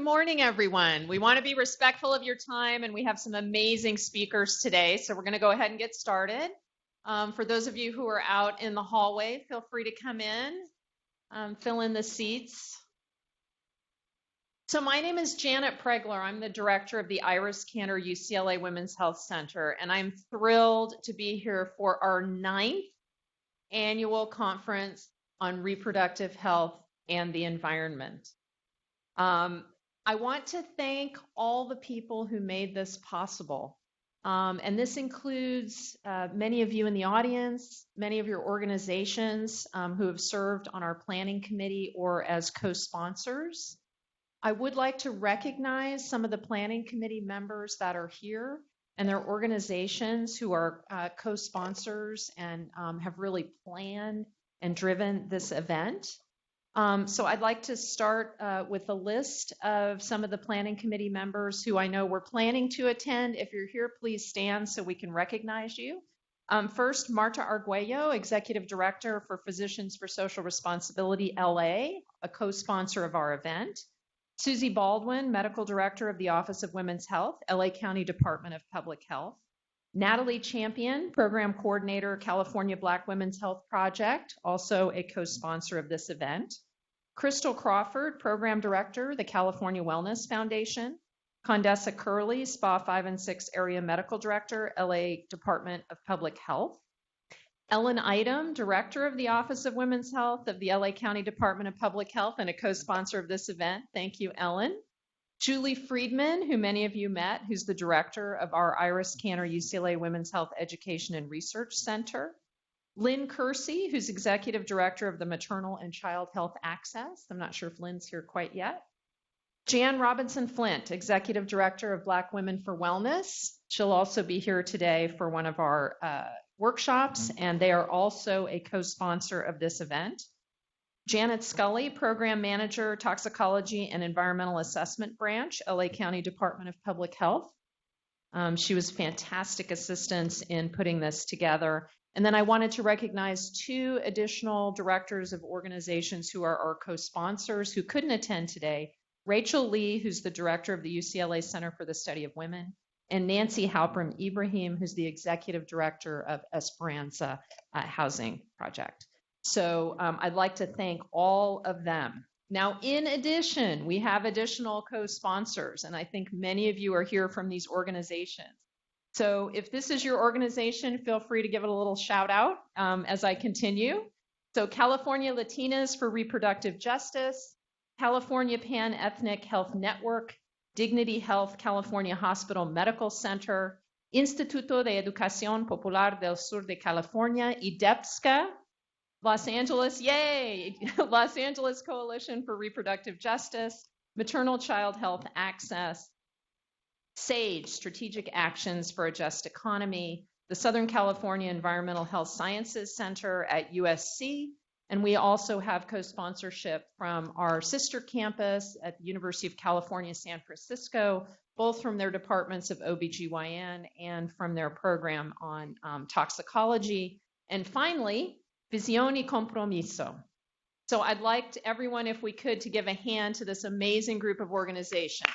morning, everyone. We want to be respectful of your time, and we have some amazing speakers today, so we're going to go ahead and get started. For those of you who are out in the hallway, feel free to come in, fill in the seats. So my name is Janet Pregler. I'm the director of the Iris Cantor-UCLA Women's Health Center, and I'm thrilled to be here for our 9th annual conference on reproductive health and the environment. I want to thank all the people who made this possible. And this includes many of you in the audience, many of your organizations who have served on our planning committee or as co-sponsors. I would like to recognize some of the planning committee members that are here and their organizations who are co-sponsors and have really planned and driven this event. So I'd like to start with a list of some of the planning committee members who I know were planning to attend. If you're here, please stand so we can recognize you. First, Marta Arguello, Executive Director for Physicians for Social Responsibility, LA, a co-sponsor of our event. Susie Baldwin, Medical Director of the Office of Women's Health, LA County Department of Public Health. Natalie Champion, Program Coordinator, California Black Women's Health Project, also a co-sponsor of this event. Crystal Crawford, Program Director, the California Wellness Foundation. Condessa Curley, SPA 5 and 6 Area Medical Director, LA Department of Public Health. Ellen Item, Director of the Office of Women's Health of the LA County Department of Public Health and a co-sponsor of this event. Thank you, Ellen. Julie Friedman, who many of you met, who's the director of our Iris Cantor-UCLA Women's Health Education and Research Center. Lynn Kersey, who's executive director of the Maternal and Child Health Access. I'm not sure if Lynn's here quite yet. Jan Robinson Flint, executive director of Black Women for Wellness. She'll also be here today for one of our workshops, and they are also a co-sponsor of this event. Janet Scully, Program Manager, Toxicology and Environmental Assessment Branch, LA County Department of Public Health. She was fantastic assistance in putting this together. And then I wanted to recognize 2 additional directors of organizations who are our co-sponsors who couldn't attend today. Rachel Lee, who's the director of the UCLA Center for the Study of Women, and Nancy Halpern Ibrahim, who's the executive director of Esperanza Housing Project. So I'd like to thank all of them. Now, in addition, we have additional co-sponsors, and I think many of you are here from these organizations. So if this is your organization, feel free to give it a little shout out as I continue. So California Latinas for Reproductive Justice, California Pan-Ethnic Health Network, Dignity Health California Hospital Medical Center, Instituto de Educación Popular del Sur de California, IDEPSCA, Los Angeles, yay! Los Angeles Coalition for Reproductive Justice, Maternal Child Health Access, SAGE, Strategic Actions for a Just Economy, the Southern California Environmental Health Sciences Center at USC, and we also have co-sponsorship from our sister campus at the University of California, San Francisco, both from their departments of OBGYN and from their program on toxicology. And finally, Visión y Compromiso. So I'd like everyone, if we could, to give a hand to this amazing group of organizations.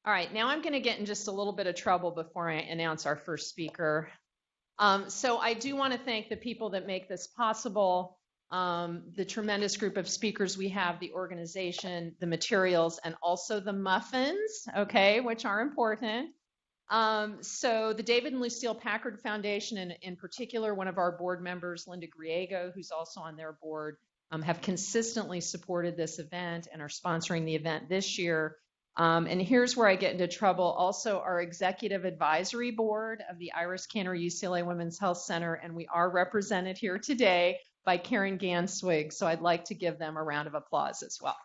All right, now I'm going to get in just a little bit of trouble before I announce our first speaker. So I do want to thank the people that make this possible, the tremendous group of speakers we have, the organization, the materials, and also the muffins, okay, which are important. So the David and Lucille Packard Foundation, and in particular, one of our board members, Linda Griego, who's also on their board, have consistently supported this event and are sponsoring the event this year. And here's where I get into trouble. Also, our executive advisory board of the Iris Cantor-UCLA Women's Health Center, and we are represented here today by Karen Ganswig. So I'd like to give them a round of applause as well.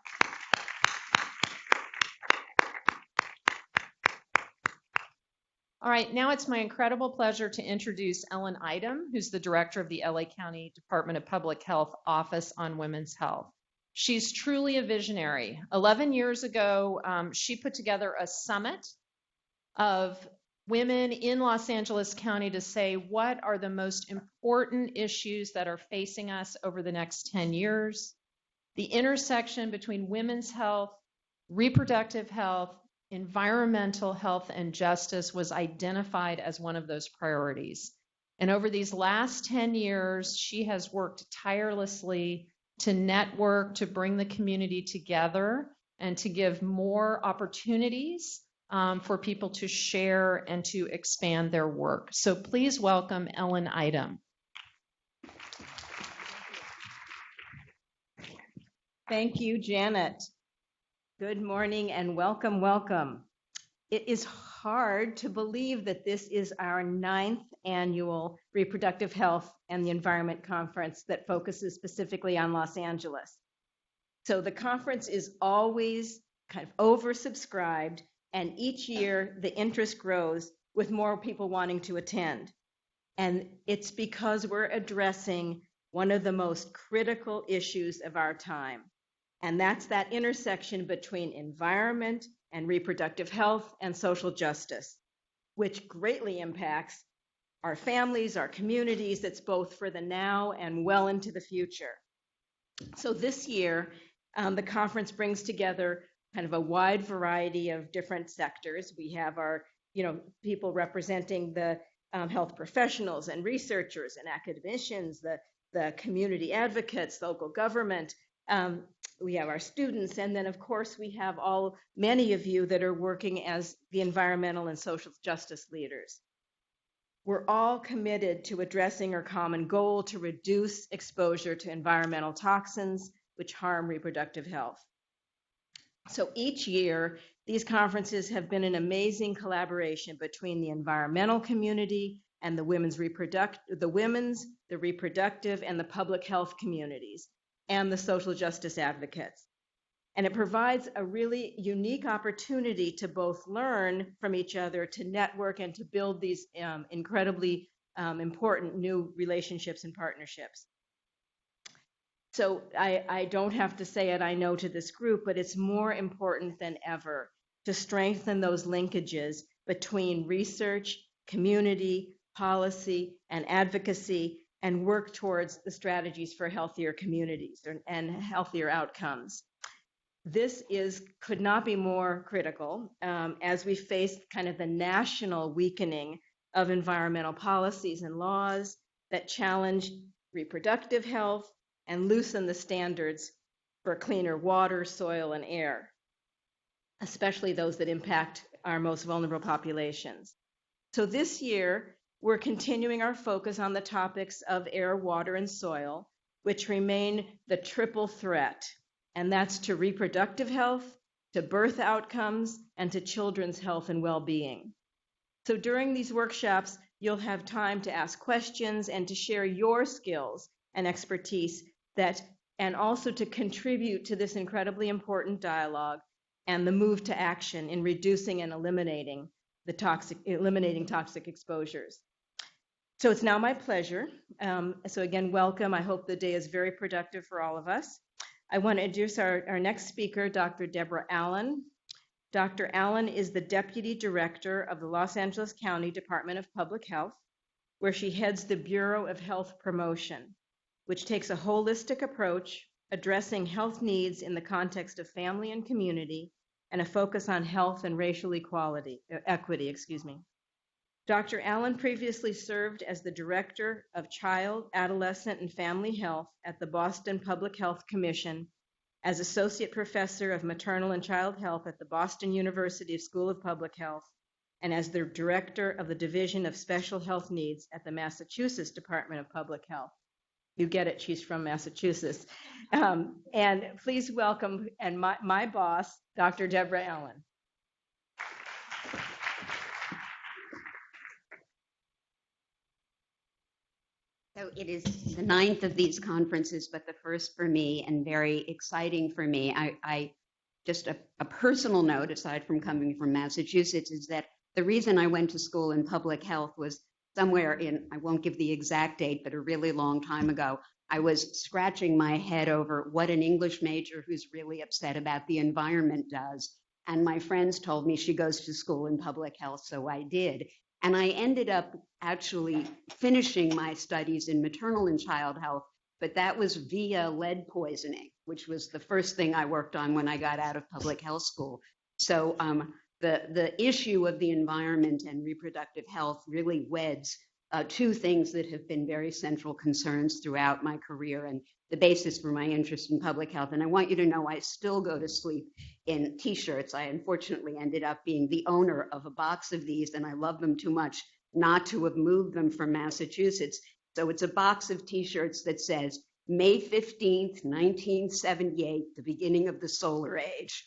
All right, now it's my incredible pleasure to introduce Ellen Item, who's the director of the LA County Department of Public Health Office on Women's Health. She's truly a visionary. 11 years ago, she put together a summit of women in Los Angeles County to say what are the most important issues that are facing us over the next 10 years. The intersection between women's health, reproductive health, environmental health, and justice was identified as one of those priorities. And over these last 10 years, she has worked tirelessly to network, to bring the community together, and to give more opportunities for people to share and to expand their work. So please welcome Ellen Idem. Thank you, Janet. Good morning and welcome, welcome. It is hard to believe that this is our 9th annual Reproductive Health and the Environment Conference that focuses specifically on Los Angeles. So the conference is always kind of oversubscribed, and each year the interest grows with more people wanting to attend. And it's because we're addressing one of the most critical issues of our time. And that's that intersection between environment and reproductive health and social justice, which greatly impacts our families, our communities. It's both for the now and well into the future. So this year, the conference brings together kind of a wide variety of different sectors. We have our, people representing the health professionals and researchers and academicians, the community advocates, local government. We have our students, and then of course we have many of you that are working as the environmental and social justice leaders. We're all committed to addressing our common goal to reduce exposure to environmental toxins which harm reproductive health. So each year, these conferences have been an amazing collaboration between the environmental community and the the reproductive, and the public health communities, and the social justice advocates. And it provides a really unique opportunity to both learn from each other, to network, and to build these incredibly important new relationships and partnerships. So I don't have to say it, I know, to this group, but it's more important than ever to strengthen those linkages between research, community, policy, and advocacy, and work towards the strategies for healthier communities and healthier outcomes. This could not be more critical as we face kind of the national weakening of environmental policies and laws that challenge reproductive health and loosen the standards for cleaner water, soil, and air, especially those that impact our most vulnerable populations. So this year, we're continuing our focus on the topics of air, water, and soil, which remain the triple threat, and that's to reproductive health, to birth outcomes, and to children's health and well-being. So during these workshops, you'll have time to ask questions and to share your skills and expertise and also to contribute to this incredibly important dialogue and the move to action in reducing and eliminating toxic exposures. So it's now my pleasure. So again, welcome. I hope the day is very productive for all of us. I want to introduce our next speaker, Dr. Deborah Allen. Dr. Allen is the Deputy Director of the Los Angeles County Department of Public Health, where she heads the Bureau of Health Promotion, which takes a holistic approach addressing health needs in the context of family and community, and a focus on health and racial equity. Dr. Allen previously served as the Director of Child, Adolescent, and Family Health at the Boston Public Health Commission, as Associate Professor of Maternal and Child Health at the Boston University School of Public Health, and as the Director of the Division of Special Health Needs at the Massachusetts Department of Public Health. You get it, she's from Massachusetts. And please welcome my boss, Dr. Deborah Allen. So it is the 9th of these conferences, but the first for me and very exciting for me. I just a personal note, aside from coming from Massachusetts, is that the reason I went to school in public health was somewhere in, I won't give the exact date, but a really long time ago. I was scratching my head over what an English major who's really upset about the environment does. And my friends told me she goes to school in public health, so I did. And I ended up actually finishing my studies in maternal and child health, but that was via lead poisoning, which was the first thing I worked on when I got out of public health school. So the issue of the environment and reproductive health really weds two things that have been very central concerns throughout my career and the basis for my interest in public health. And I want you to know I still go to sleep in t-shirts. I unfortunately ended up being the owner of a box of these, and I love them too much not to have moved them from Massachusetts. So it's a box of t-shirts that says May 15th, 1978, the beginning of the solar age.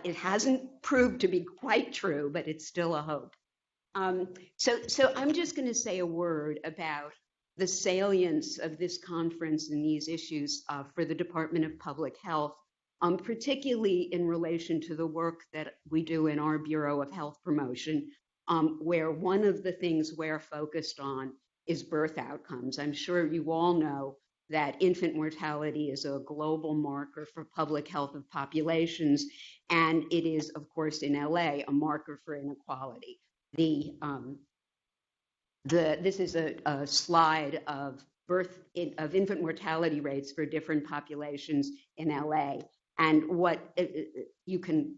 It hasn't proved to be quite true, but it's still a hope. So I'm just going to say a word about the salience of this conference and these issues for the Department of Public Health, particularly in relation to the work that we do in our Bureau of Health Promotion, where one of the things we're focused on is birth outcomes. I'm sure you all know that infant mortality is a global marker for public health of populations, and it is, of course, in LA, a marker for inequality. This is a slide of infant mortality rates for different populations in LA, and what you can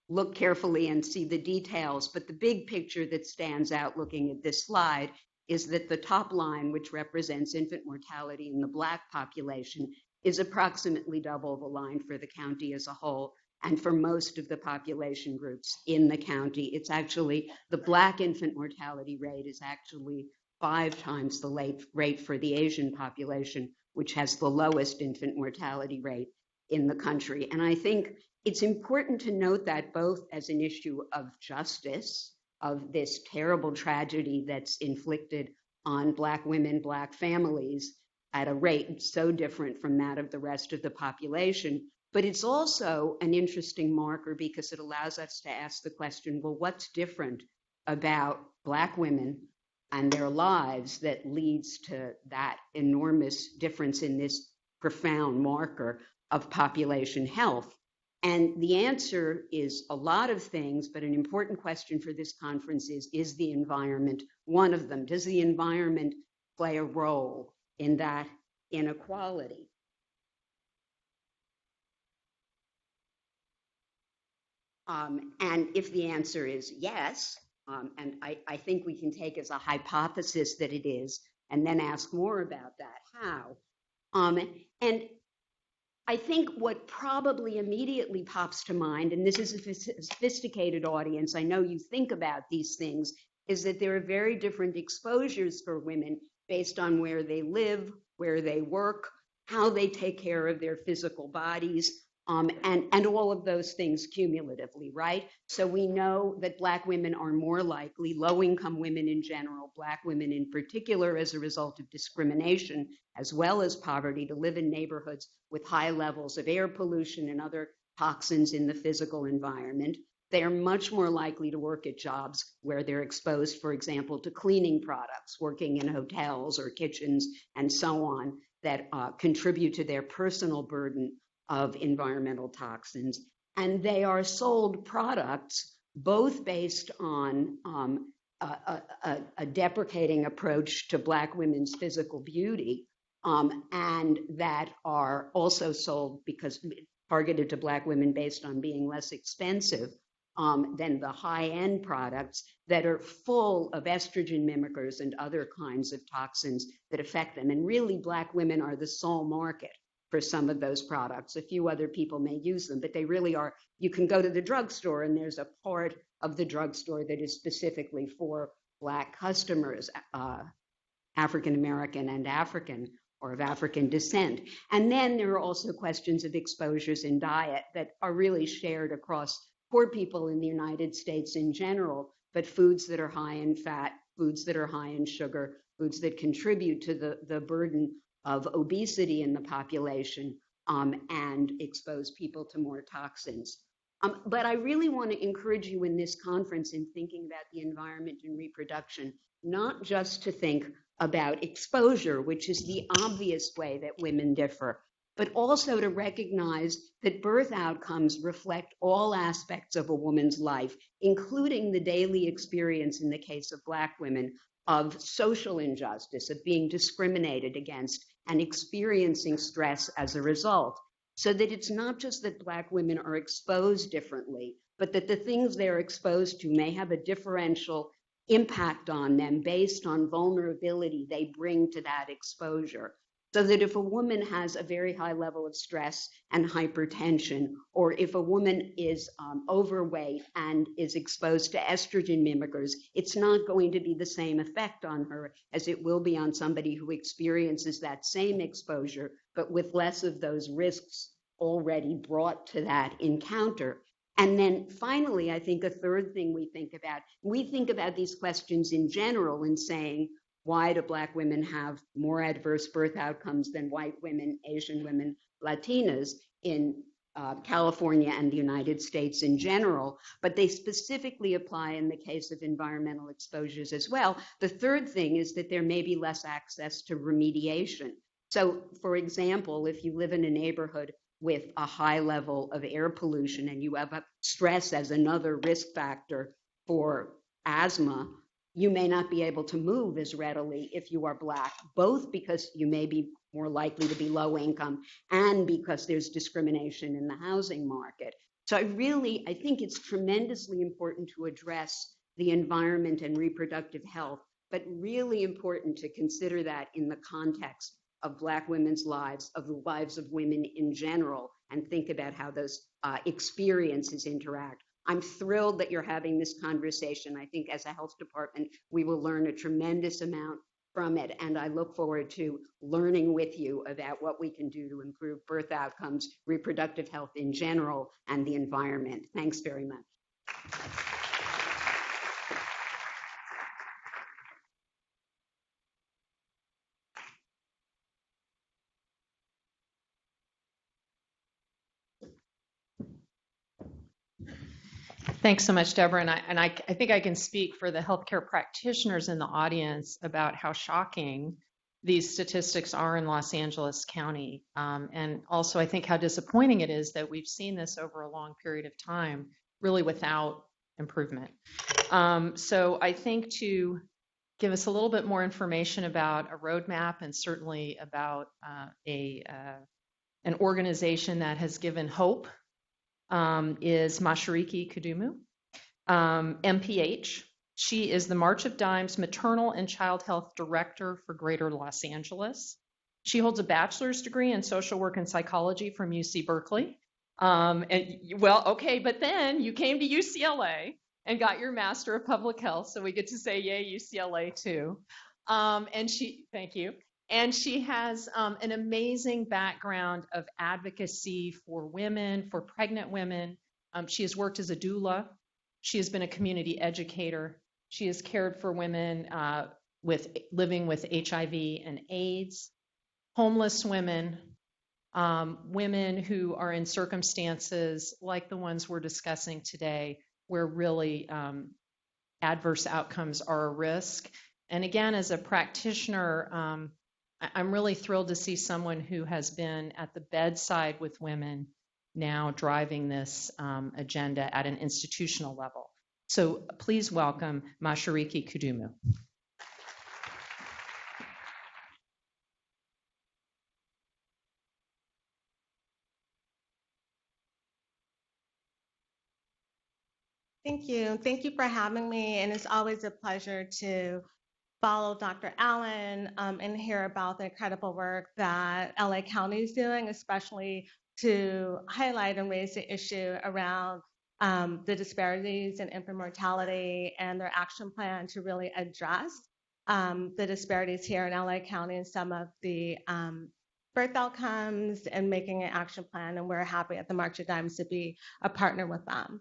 look carefully and see the details, but the big picture that stands out looking at this slide is that the top line, which represents infant mortality in the Black population, is approximately double the line for the county as a whole. And for most of the population groups in the county, it's actually the Black infant mortality rate is actually 5 times the rate for the Asian population, which has the lowest infant mortality rate in the country. And I think it's important to note that both as an issue of justice, of this terrible tragedy that's inflicted on Black women, Black families at a rate so different from that of the rest of the population. But it's also an interesting marker because it allows us to ask the question, well, what's different about Black women and their lives that leads to that enormous difference in this profound marker of population health? And the answer is a lot of things, but an important question for this conference is the environment one of them? Does the environment play a role in that inequality? And if the answer is yes, and I think we can take as a hypothesis that it is, and then ask more about that, how? And I think what probably immediately pops to mind, and this is a sophisticated audience, I know you think about these things, is that there are very different exposures for women based on where they live, where they work, how they take care of their physical bodies, and all of those things cumulatively, right? So we know that Black women are more likely, low-income women in general, Black women in particular, as a result of discrimination, as well as poverty, to live in neighborhoods with high levels of air pollution and other toxins in the physical environment. They are much more likely to work at jobs where they're exposed, for example, to cleaning products, working in hotels or kitchens and so on, that contribute to their personal burden of environmental toxins. And they are sold products both based on a deprecating approach to Black women's physical beauty, and that are also sold because targeted to Black women based on being less expensive than the high-end products that are full of estrogen mimickers and other kinds of toxins that affect them. And really, Black women are the sole market for some of those products. A few other people may use them, but they really are. You can go to the drugstore and there's a part of the drugstore that is specifically for Black customers, African American and African, or of African descent. And then there are also questions of exposures in diet that are really shared across poor people in the United States in general, but foods that are high in fat, foods that are high in sugar, foods that contribute to the burden of obesity in the population, and expose people to more toxins. But I really want to encourage you in this conference in thinking about the environment and reproduction, not just to think about exposure, which is the obvious way that women differ, but also to recognize that birth outcomes reflect all aspects of a woman's life, including the daily experience in the case of Black women of social injustice, of being discriminated against and experiencing stress as a result. So that it's not just that Black women are exposed differently, but that the things they're exposed to may have a differential impact on them based on vulnerability they bring to that exposure. So that if a woman has a very high level of stress and hypertension, or if a woman is overweight and is exposed to estrogen mimickers, it's not going to be the same effect on her as it will be on somebody who experiences that same exposure, but with less of those risks already brought to that encounter. And then finally, I think a third thing we think about these questions in general in saying, why do Black women have more adverse birth outcomes than white women, Asian women, Latinas in California and the United States in general, but they specifically apply in the case of environmental exposures as well. The third thing is that there may be less access to remediation. So, for example, if you live in a neighborhood with a high level of air pollution and you have stress as another risk factor for asthma, you may not be able to move as readily if you are Black, both because you may be more likely to be low income and because there's discrimination in the housing market. So I think it's tremendously important to address the environment and reproductive health, but really important to consider that in the context of Black women's lives, of the lives of women in general, and think about how those experiences interact. I'm thrilled that you're having this conversation. I think as a health department, we will learn a tremendous amount from it. And I look forward to learning with you about what we can do to improve birth outcomes, reproductive health in general, and the environment. Thanks very much. Thanks so much, Deborah. And I think I can speak for the healthcare practitioners in the audience about how shocking these statistics are in Los Angeles County. And also, I think how disappointing it is that we've seen this over a long period of time, really without improvement. So I think to give us a little bit more information about a roadmap and certainly about an organization that has given hope is Mashariki Kudumu, MPH. She is the March of Dimes Maternal and Child Health Director for Greater Los Angeles. She holds a bachelor's degree in social work and psychology from UC Berkeley. But then you came to UCLA and got your Master of Public Health, so we get to say yay UCLA too. Thank you. And she has an amazing background of advocacy for women, for pregnant women. She has worked as a doula. She has been a community educator. She has cared for women living with HIV and AIDS, homeless women, women who are in circumstances like the ones we're discussing today, where really adverse outcomes are a risk. And again, as a practitioner, I'm really thrilled to see someone who has been at the bedside with women now driving this agenda at an institutional level. So please welcome Mashariki Kudumu. Thank you. Thank you for having me. And it's always a pleasure to follow Dr. Allen and hear about the incredible work that LA County is doing, especially to highlight and raise the issue around the disparities in infant mortality and their action plan to really address the disparities here in LA County and some of the birth outcomes and making an action plan. And we're happy at the March of Dimes to be a partner with them.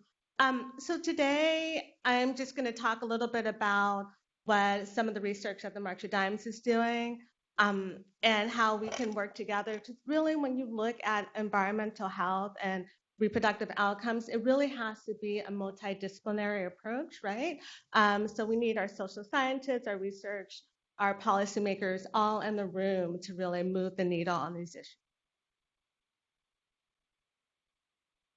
So today, I'm just going to talk a little bit about what some of the research that the March of Dimes is doing and how we can work together to really, when you look at environmental health and reproductive outcomes, it really has to be a multidisciplinary approach, right? So we need our social scientists, our research, our policymakers all in the room to really move the needle on these issues.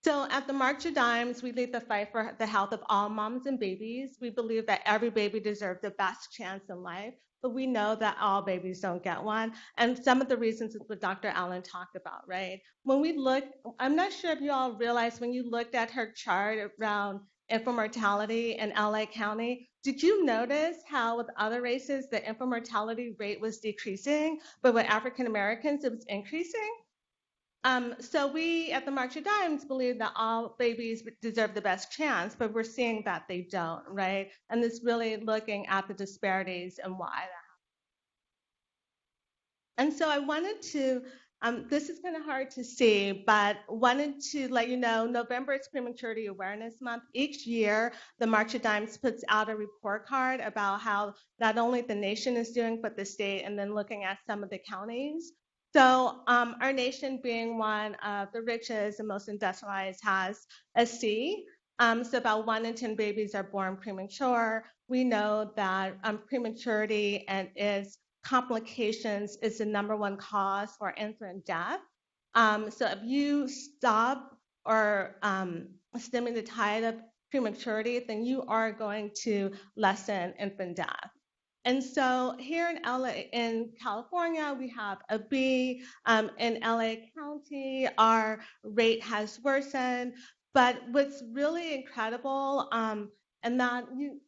So at the March of Dimes, we lead the fight for the health of all moms and babies. We believe that every baby deserves the best chance in life, but we know that all babies don't get one. And some of the reasons is what Dr. Allen talked about, right? When we look, I'm not sure if you all realize when you looked at her chart around infant mortality in LA County, did you notice how with other races, the infant mortality rate was decreasing, but with African Americans, it was increasing? So we at the March of Dimes believe that all babies deserve the best chance, but we're seeing that they don't, right? And it's really looking at the disparities and why that. And so I wanted to, this is kind of hard to see, but wanted to let you know, November is Prematurity Awareness Month. Each year, the March of Dimes puts out a report card about how not only the nation is doing, but the state, and then looking at some of the counties. So our nation being one of the richest and most industrialized has a C. So about 1 in 10 babies are born premature. We know that prematurity and its complications is the number one cause for infant death. So if you stop or stemming the tide of prematurity, then you are going to lessen infant death. And so here in LA, in California, we have a B. In LA County, our rate has worsened. But what's really incredible, and that you,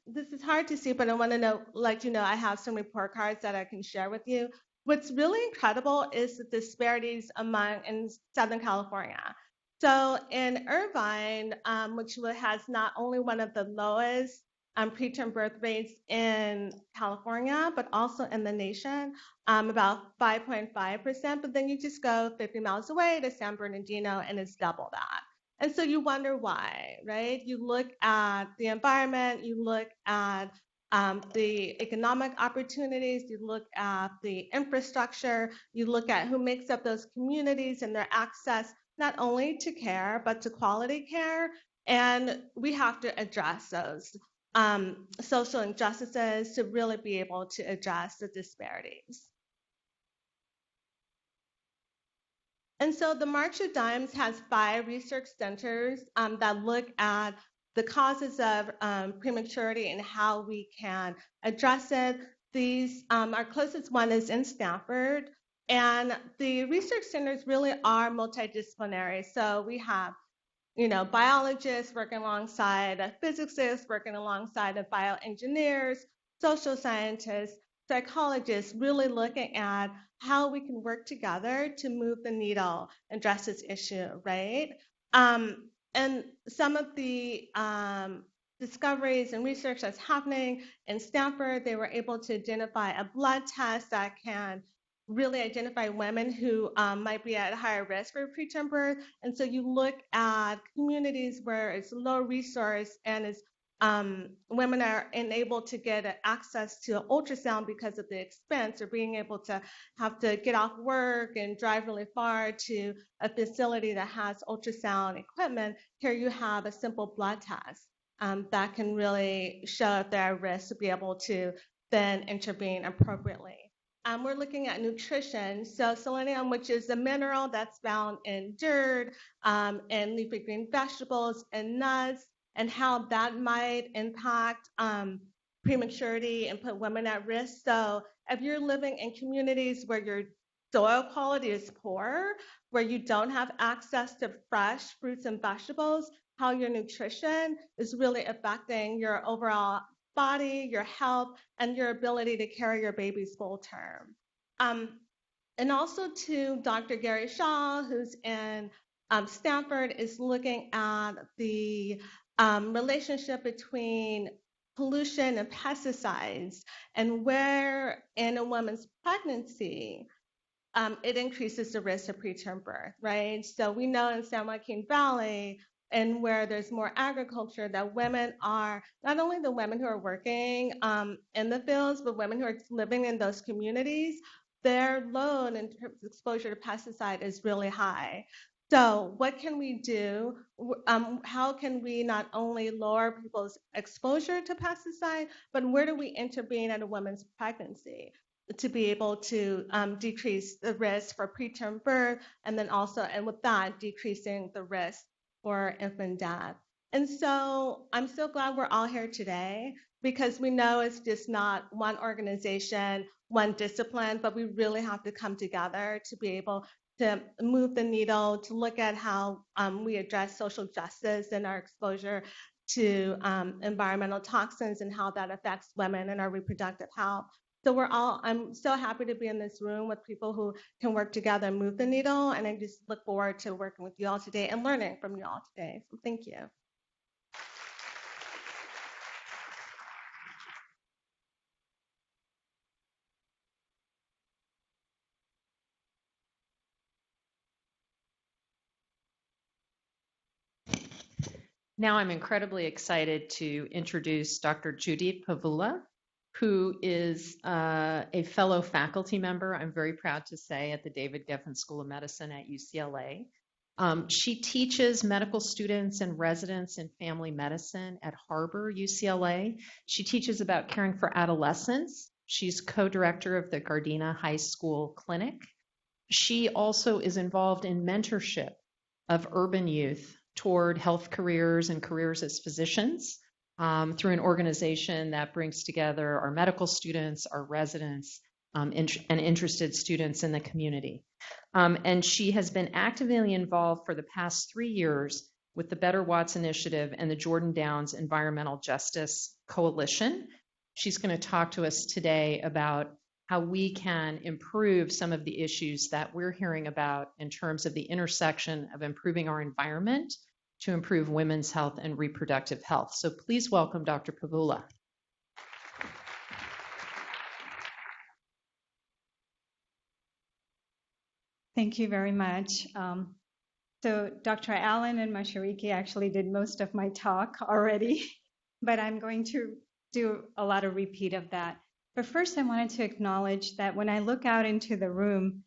this is hard to see, but I want to know, let you know, I have some report cards that I can share with you. What's really incredible is the disparities in Southern California. So in Irvine, which has not only one of the lowest preterm birth rates in California, but also in the nation, about 5.5%. But then you just go 50 miles away to San Bernardino, and it's double that. And so you wonder why, right? You look at the environment, you look at the economic opportunities, you look at the infrastructure, you look at who makes up those communities and their access not only to care, but to quality care. And we have to address those social injustices to really be able to address the disparities. And so the March of Dimes has 5 research centers that look at the causes of prematurity and how we can address it. These, our closest one is in Stanford, and the research centers really are multidisciplinary. So we have biologists working alongside physicists, working alongside of bioengineers, social scientists, psychologists, really looking at how we can work together to move the needle and address this issue, right? And some of the discoveries and research that's happening in Stanford, they were able to identify a blood test that can really identify women who might be at higher risk for preterm birth. And so you look at communities where it's low resource and it's women are unable to get access to ultrasound because of the expense, or being able to have to get off work and drive really far to a facility that has ultrasound equipment. Here you have a simple blood test that can really show if they're at risk to be able to then intervene appropriately. We're looking at nutrition. So selenium, which is a mineral that's found in dirt and leafy green vegetables and nuts, and how that might impact prematurity and put women at risk. So if you're living in communities where your soil quality is poor, where you don't have access to fresh fruits and vegetables, how your nutrition is really affecting your overall body, your health, and your ability to carry your babies full term. And also to Dr. Gary Shaw, who's in Stanford, is looking at the relationship between pollution and pesticides, and where in a woman's pregnancy, it increases the risk of preterm birth, right? So we know in San Joaquin Valley, and where there's more agriculture, that women are, not only the women who are working in the fields, but women who are living in those communities, their load in terms of exposure to pesticide is really high. So what can we do? How can we not only lower people's exposure to pesticide, but where do we intervene at a woman's pregnancy? to be able to decrease the risk for preterm birth, and then also, and with that, decreasing the risk for infant death. And so I'm so glad we're all here today because we know it's just not one organization, one discipline, but we really have to come together to be able to move the needle, to look at how we address social justice and our exposure to environmental toxins and how that affects women and our reproductive health. So I'm so happy to be in this room with people who can work together and move the needle. And I just look forward to working with you all today and learning from you all today. So thank you. Now I'm incredibly excited to introduce Dr. Jyoti Puvvula, who is a fellow faculty member, I'm very proud to say, at the David Geffen School of Medicine at UCLA. She teaches medical students and residents in family medicine at Harbor, UCLA. She teaches about caring for adolescents. She's co-director of the Gardena High School Clinic. She also is involved in mentorship of urban youth toward health careers and careers as physicians through an organization that brings together our medical students, our residents, and interested students in the community. And she has been actively involved for the past 3 years with the Better Watts Initiative and the Jordan Downs Environmental Justice Coalition. She's going to talk to us today about how we can improve some of the issues that we're hearing about in terms of the intersection of improving our environment to improve women's health and reproductive health. So please welcome Dr. Puvvula. Thank you very much. So Dr. Allen and Mashariki actually did most of my talk already, but I'm going to do a lot of repeat of that. But first, I wanted to acknowledge that when I look out into the room,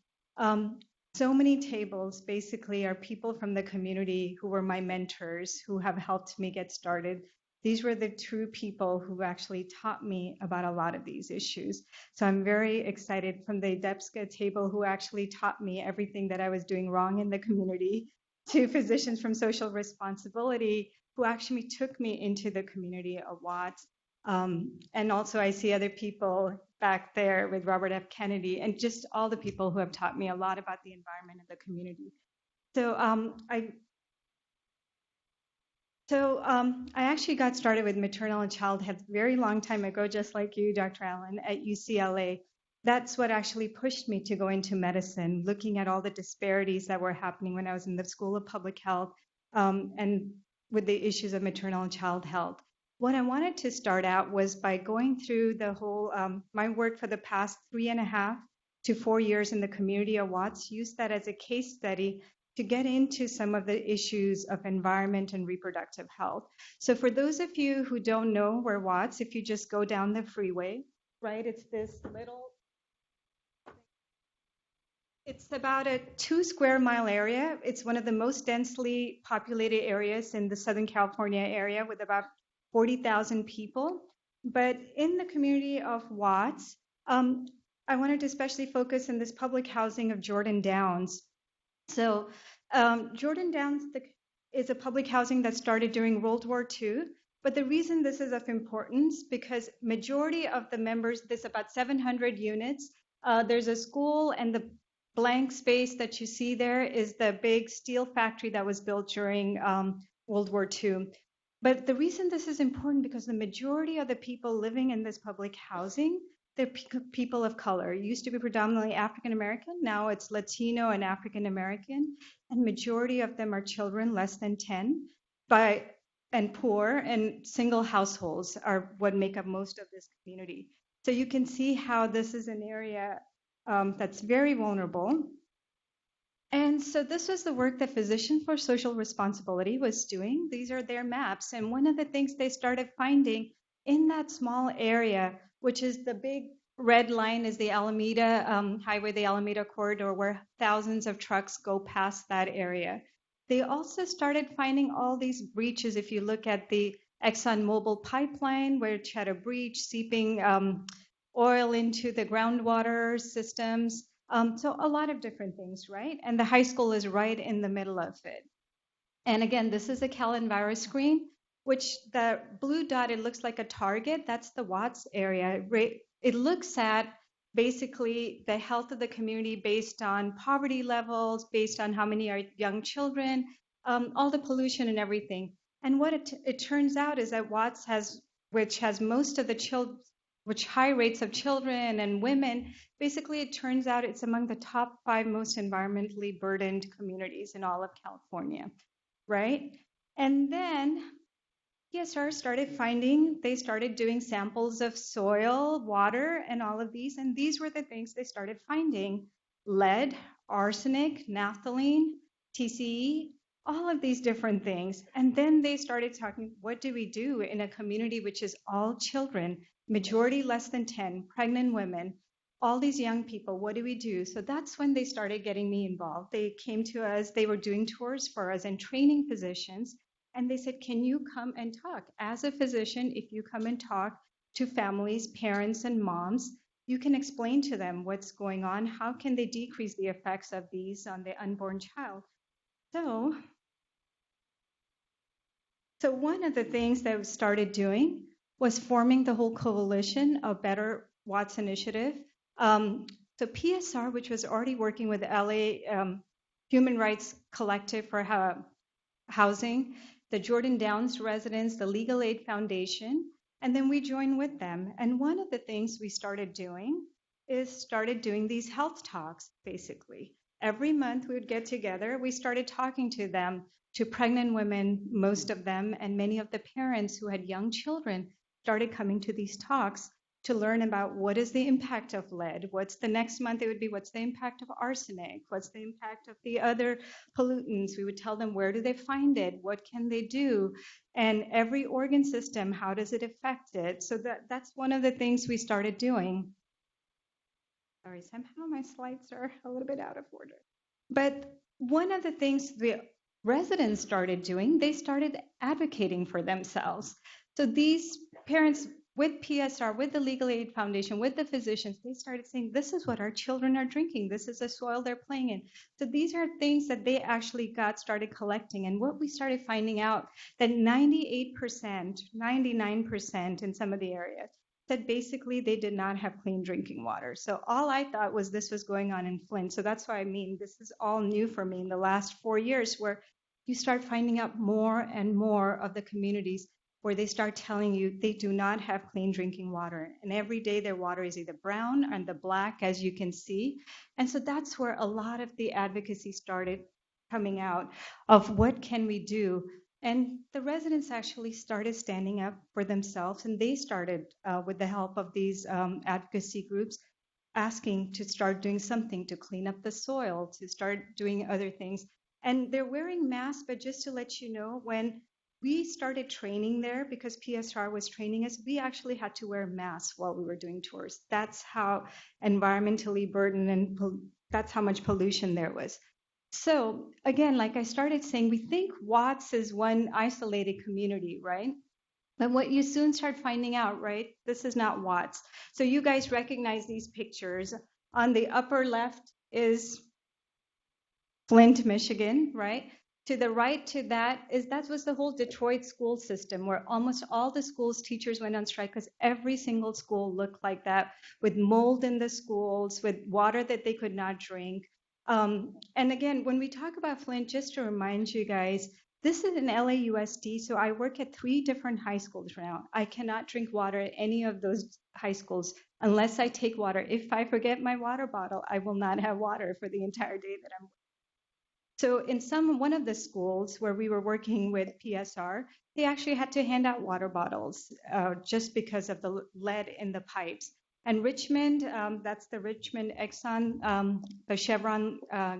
so many tables basically are people from the community who were my mentors, who have helped me get started. These were the true people who actually taught me about a lot of these issues. So I'm very excited from the DEPSCA table who actually taught me everything that I was doing wrong in the community, to physicians from social responsibility who actually took me into the community of Watts. And also I see other people back there with Robert F. Kennedy and just all the people who have taught me a lot about the environment of the community. So I actually got started with maternal and child health a very long time ago, just like you, Dr. Allen, at UCLA. That's what actually pushed me to go into medicine, looking at all the disparities that were happening when I was in the School of Public Health and with the issues of maternal and child health. What I wanted to start out was by going through the whole, my work for the past 3.5 to 4 years in the community of Watts, use that as a case study to get into some of the issues of environment and reproductive health. So for those of you who don't know where Watts, if you just go down the freeway, right, it's this little, it's about a 2 square mile area. It's one of the most densely populated areas in the Southern California area with about 40,000 people. But in the community of Watts, I wanted to especially focus on this public housing of Jordan Downs. So Jordan Downs is a public housing that started during World War II. But the reason this is of importance, because majority of the members, there's about 700 units. There's a school, and the blank space that you see there is the big steel factory that was built during World War II. But the reason this is important, because the majority of the people living in this public housing, they're people of color. It used to be predominantly African American. Now it's Latino and African American. And majority of them are children less than 10, and poor, and single households are what make up most of this community. So you can see how this is an area that's very vulnerable. And so this was the work that Physicians for Social Responsibility was doing. These are their maps. And one of the things they started finding in that small area, which is the big red line, is the Alameda Highway, the Alameda corridor, where thousands of trucks go past that area. They also started finding all these breaches. If you look at the ExxonMobil pipeline, which had a breach seeping oil into the groundwater systems. So a lot of different things, right? And the high school is right in the middle of it. And again, this is a CalEnviro screen, which the blue dot, it looks like a target. That's the Watts area. It looks at basically the health of the community based on poverty levels, based on how many are young children, all the pollution and everything. And what it turns out is that Watts which has most of the children, which high rates of children and women, basically it turns out it's among the top 5 most environmentally burdened communities in all of California. Right? And then PSR they started doing samples of soil, water, and all of these. And these were the things they started finding: lead, arsenic, naphthalene, TCE, all of these different things. And then they started talking, what do we do in a community which is all children, majority less than 10, pregnant women, all these young people, what do we do? So that's when they started getting me involved. They came to us, they were doing tours for us and training physicians. And they said, can you come and talk? As a physician, if you come and talk to families, parents, and moms, you can explain to them what's going on. How can they decrease the effects of these on the unborn child? So one of the things that we started doing was forming the whole coalition of Better Watts Initiative. So PSR, which was already working with LA Human Rights Collective for housing, the Jordan Downs residents, the Legal Aid Foundation, and then we joined with them. And one of the things we started doing is these health talks, basically. Every month we would get together. We started talking to them, to pregnant women, most of them, and many of the parents who had young children started coming to these talks to learn about what is the impact of lead. What's the next month? It would be, what's the impact of arsenic? What's the impact of the other pollutants? We would tell them, where do they find it? What can they do? And every organ system, how does it affect it? So that's one of the things we started doing. Sorry, somehow my slides are a little bit out of order. But one of the things the residents started doing, they started advocating for themselves. So these parents, with PSR, with the Legal Aid Foundation, with the physicians, they started saying, this is what our children are drinking. This is the soil they're playing in. So these are things that they actually started collecting. And what we started finding out, that 98%, 99% in some of the areas, said basically they did not have clean drinking water. So all I thought was this was going on in Flint. So that's why this is all new for me in the last 4 years, where you start finding out more and more of the communities where they start telling you they do not have clean drinking water. And every day their water is either brown and the black, as you can see. And so that's where a lot of the advocacy started coming out of what can we do. And the residents actually started standing up for themselves, and they started, with the help of these advocacy groups, asking to start doing something to clean up the soil, to start doing other things. And they're wearing masks, but just to let you know, when we started training there, because PSR was training us, we actually had to wear masks while we were doing tours. That's how environmentally burdened and that's how much pollution there was. So again, like I started saying, we think Watts is one isolated community, right? But what you soon start finding out, right? This is not Watts. So you guys recognize these pictures. On the upper left is Flint, Michigan, right? To the right to that was the whole Detroit school system, where almost all the schools teachers went on strike because every single school looked like that, with mold in the schools, with water that they could not drink. And again, when we talk about Flint, just to remind you guys, this is an LAUSD, so I work at 3 different high schools now. I cannot drink water at any of those high schools unless I take water. If I forget my water bottle, I will not have water for the entire day that I'm. So in one of the schools where we were working with PSR, they actually had to hand out water bottles just because of the lead in the pipes. And Richmond, that's the Richmond Exxon, the Chevron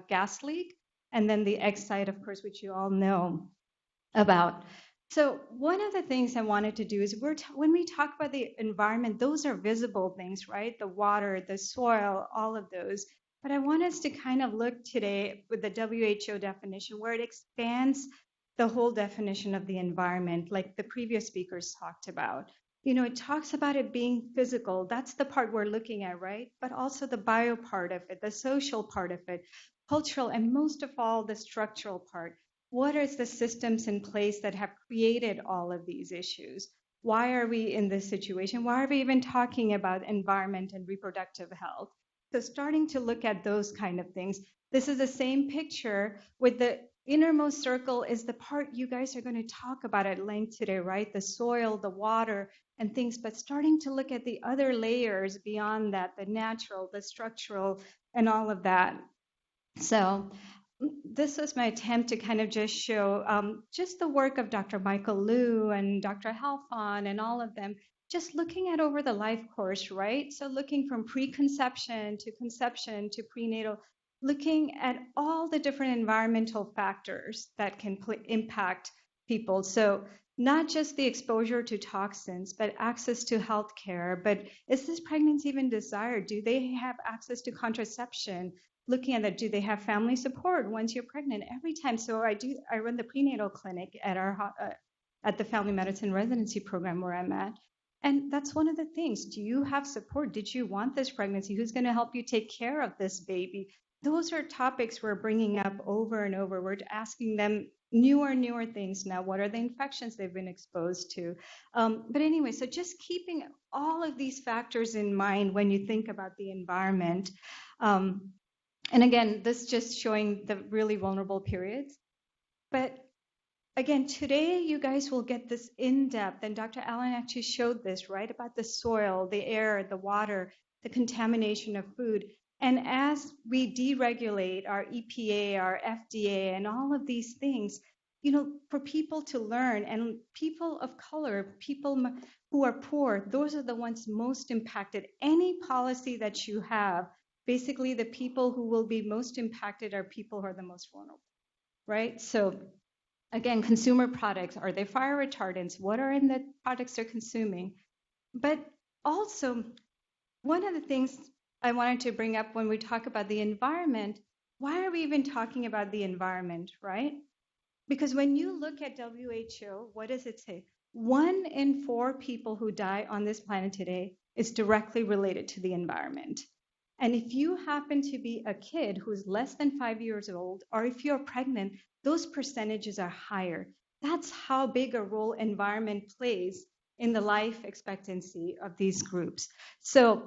gas leak, and then the X site, of course, which you all know about. So one of the things I wanted to do is when we talk about the environment, those are visible things, right? The water, the soil, all of those. But I want us to kind of look today with the WHO definition, where it expands the whole definition of the environment, like the previous speakers talked about. It talks about it being physical. That's the part we're looking at, right? But also the bio part of it, the social part of it, cultural, and most of all, the structural part. What are the systems in place that have created all of these issues? Why are we in this situation? Why are we even talking about environment and reproductive health? So starting to look at those kind of things. This is the same picture with the innermost circle is the part you guys are going to talk about at length today, right? The soil, the water, and things, but starting to look at the other layers beyond that, the natural, the structural, and all of that. So this was my attempt to kind of just show just the work of Dr. Michael Liu and Dr. Halfon and all of them, just looking at over the life course, right? So looking from preconception to conception to prenatal, looking at all the different environmental factors that can impact people. So not just the exposure to toxins, but access to health care. But is this pregnancy even desired? Do they have access to contraception? Looking at that, do they have family support once you're pregnant? Every time. So I run the prenatal clinic at at the family medicine residency program where I'm at. And that's one of the things. Do you have support? Did you want this pregnancy? Who's going to help you take care of this baby? Those are topics we're bringing up over and over. We're asking them newer things now. What are the infections they've been exposed to? But anyway, so just keeping all of these factors in mind when you think about the environment. And again, this just showing the really vulnerable periods. But again, today you guys will get this in depth, and Dr. Allen actually showed this, right, about the soil, the air, the water, the contamination of food. And as we deregulate our EPA, our FDA, and all of these things, for people to learn, and people of color, people who are poor, those are the ones most impacted. Any policy that you have, basically the people who will be most impacted are people who are the most vulnerable, right? So again, consumer products, are they fire retardants? What are in the products they're consuming? But also, one of the things I wanted to bring up when we talk about the environment, why are we even talking about the environment, right? Because when you look at WHO, what does it say? 1 in 4 people who die on this planet today is directly related to the environment. And if you happen to be a kid who's less than 5 years old, or if you're pregnant, those percentages are higher. That's how big a role environment plays in the life expectancy of these groups. So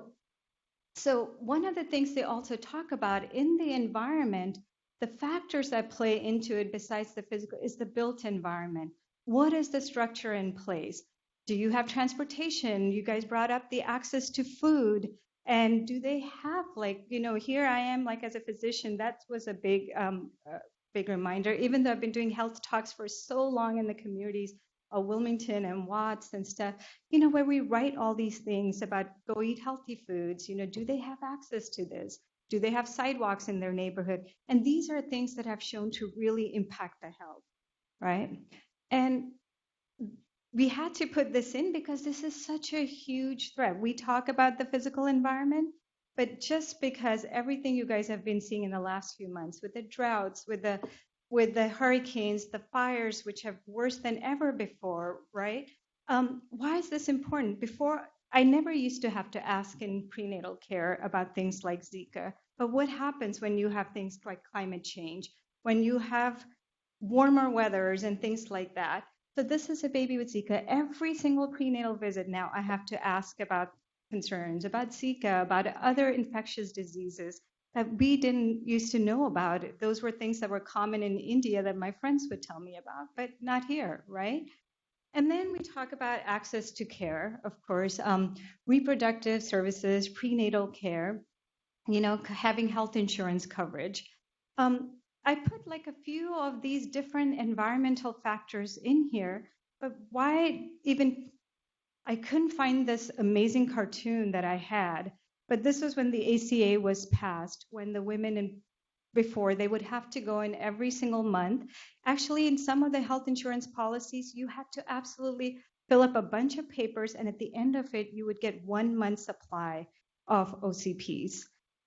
one of the things they also talk about in the environment, the factors that play into it besides the physical is the built environment. What is the structure in place? Do you have transportation? You guys brought up the access to food. And do they have here I am as a physician, that was a big reminder, even though I've been doing health talks for so long in the communities of Wilmington and Watts and stuff, where we write all these things about go eat healthy foods, do they have access to this? Do they have sidewalks in their neighborhood? And these are things that have shown to really impact the health, right? And we had to put this in because this is such a huge threat. We talk about the physical environment, but just because everything you guys have been seeing in the last few months with the droughts, with the hurricanes, the fires, which have worse than ever before, right? Why is this important? Before, I never used to have to ask in prenatal care about things like Zika, but what happens when you have things like climate change, when you have warmer weathers and things like that? So this is a baby with Zika. Every single prenatal visit now I have to ask about concerns about Zika, about other infectious diseases that we didn't used to know about. Those were things that were common in India that my friends would tell me about, but not here, right? And then we talk about access to care, of course, reproductive services, prenatal care, having health insurance coverage. I put a few of these different environmental factors in here, but why even, I couldn't find this amazing cartoon that I had, but this was when the ACA was passed, when the women before they would have to go in every single month. Actually, in some of the health insurance policies, you had to absolutely fill up a bunch of papers, and at the end of it, you would get 1 month's supply of OCPs.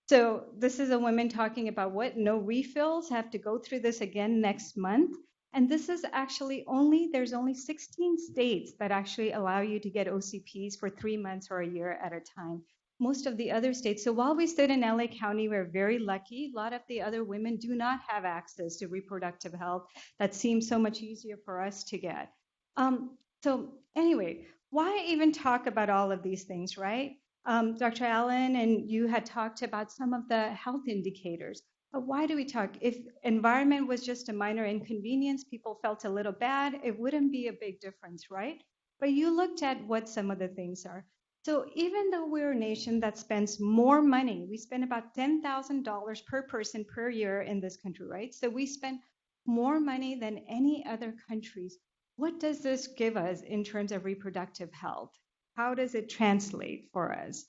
So this is a woman talking about what? No refills, have to go through this again next month. And this is actually there's only 16 states that actually allow you to get OCPs for 3 months or a year at a time. Most of the other states, so while we sit in LA County, we're very lucky. A lot of the other women do not have access to reproductive health. That seems so much easier for us to get. So anyway, why even talk about all of these things, right? Dr. Allen and you had talked about some of the health indicators. But why do we talk? If environment was just a minor inconvenience, people felt a little bad, it wouldn't be a big difference, right? But you looked at what some of the things are. So even though we're a nation that spends more money, we spend about $10,000 per person per year in this country, right? So we spend more money than any other countries. What does this give us in terms of reproductive health? How does it translate for us?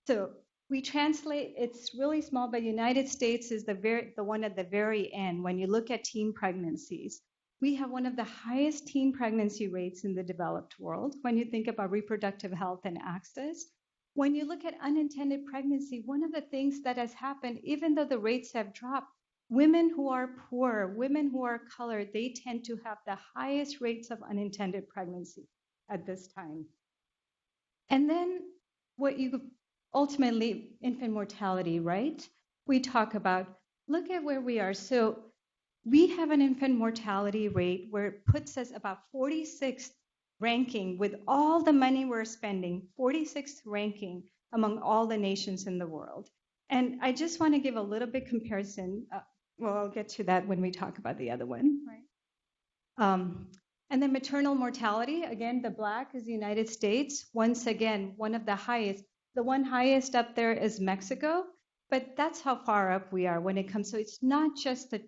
So we translate, it's really small, but United States is the one at the very end. When you look at teen pregnancies, we have one of the highest teen pregnancy rates in the developed world when you think about reproductive health and access. When you look at unintended pregnancy, one of the things that has happened, even though the rates have dropped, women who are poor, women who are colored, they tend to have the highest rates of unintended pregnancy at this time. And then what you ultimately, infant mortality, right? We talk about, look at where we are. So we have an infant mortality rate where it puts us about 46th ranking with all the money we're spending, 46th ranking among all the nations in the world. And I just want to give a little bit comparison. Well, I'll get to that when we talk about the other one, right? And then maternal mortality, again, the black is the United States. Once again, one of the highest. The one highest up there is Mexico, but that's how far up we are when it comes. So it's not just the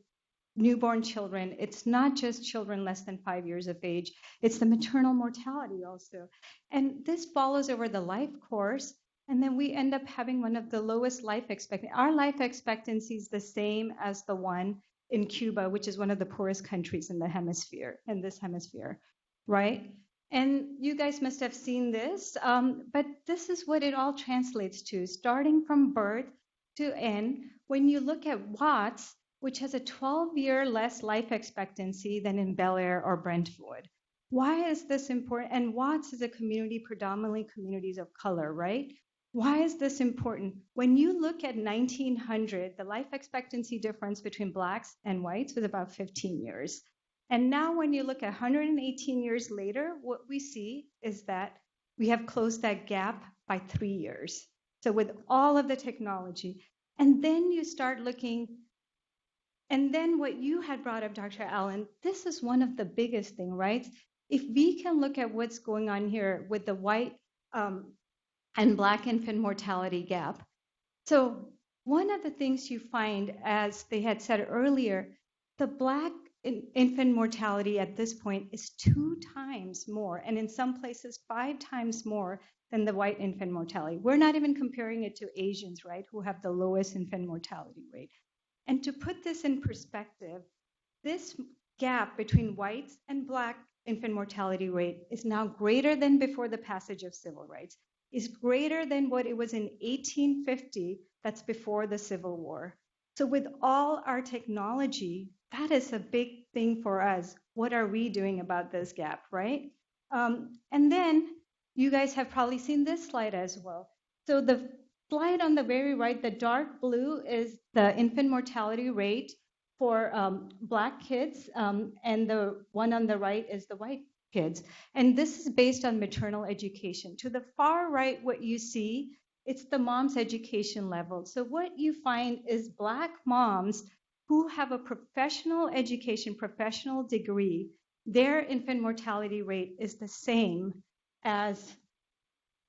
newborn children. It's not just children less than 5 years of age. It's the maternal mortality also. And this follows over the life course. And then we end up having one of the lowest life expectancy. Our life expectancy is the same as the one in Cuba, which is one of the poorest countries in the hemisphere, in this hemisphere, right? And you guys must have seen this, but this is what it all translates to, starting from birth to end. When you look at Watts, which has a 12-year less life expectancy than in Bel Air or Brentwood. Why is this important? And Watts is a community, predominantly communities of color, right? Why is this important? When you look at 1900, the life expectancy difference between blacks and whites was about 15 years. And now when you look at 118 years later, what we see is that we have closed that gap by 3 years. So with all of the technology, and then you start looking. And then what you had brought up, Dr. Allen, this is one of the biggest things, right? If we can look at what's going on here with the white and black infant mortality gap. So one of the things you find, as they had said earlier, the black infant mortality at this point is 2 times more, and in some places 5 times more than the white infant mortality. We're not even comparing it to Asians, right, who have the lowest infant mortality rate. And to put this in perspective, this gap between whites and black infant mortality rate is now greater than before the passage of civil rights, is greater than what it was in 1850, that's before the Civil War. So with all our technology, that is a big thing for us. What are we doing about this gap, right? And then you guys have probably seen this slide as well. So the slide on the very right, the dark blue is the infant mortality rate for black kids, and the one on the right is the white kids. And this is based on maternal education. To the far right, what you see, it's the mom's education level. So what you find is black moms who have a professional education, professional degree, their infant mortality rate is the same as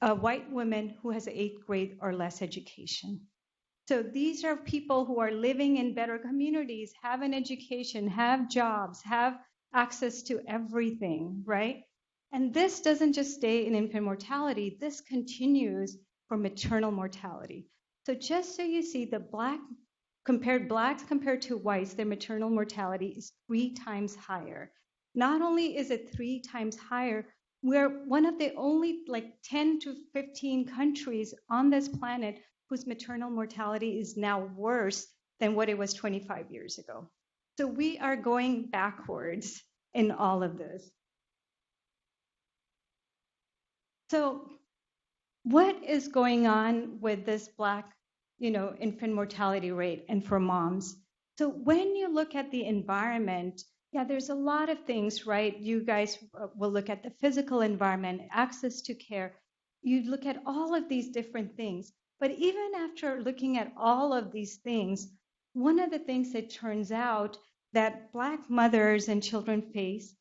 a white woman who has 8th grade or less education. So these are people who are living in better communities, have an education, have jobs, have access to everything, right? And this doesn't just stay in infant mortality, this continues for maternal mortality. So just so you see, the blacks compared to whites, their maternal mortality is 3 times higher. Not only is it 3 times higher, we're one of the only 10 to 15 countries on this planet whose maternal mortality is now worse than what it was 25 years ago. So we are going backwards. in all of this. So what is going on with this Black, infant mortality rate and for moms? So when you look at the environment, yeah, there's a lot of things, right? You guys will look at the physical environment, access to care. You look at all of these different things. But even after looking at all of these things, one of the things it turns out that Black mothers and children face,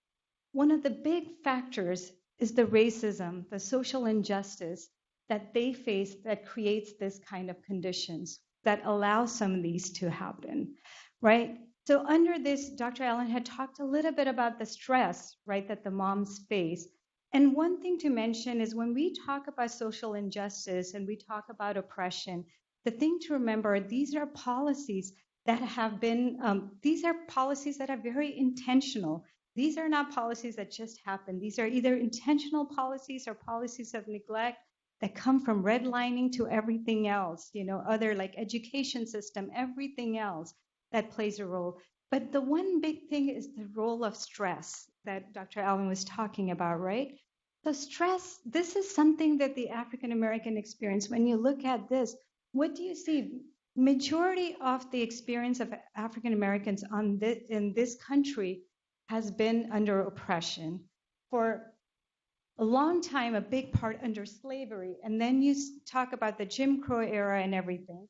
one of the big factors is the racism, the social injustice that they face that creates this kind of conditions that allow some of these to happen, right? So under this, Dr. Allen had talked a little bit about the stress, right, that the moms face. And one thing to mention is when we talk about social injustice and we talk about oppression, the thing to remember, these are policies that have been, these are policies that are very intentional. These are not policies that just happen. These are either intentional policies or policies of neglect that come from redlining to everything else, other like education system, everything else that plays a role. But the one big thing is the role of stress that Dr. Allen was talking about, right? The stress, this is something that the African American experience, when you look at this, what do you see? Majority of the experience of African Americans in this country has been under oppression. For a long time, a big part under slavery. And then you talk about the Jim Crow era and everything.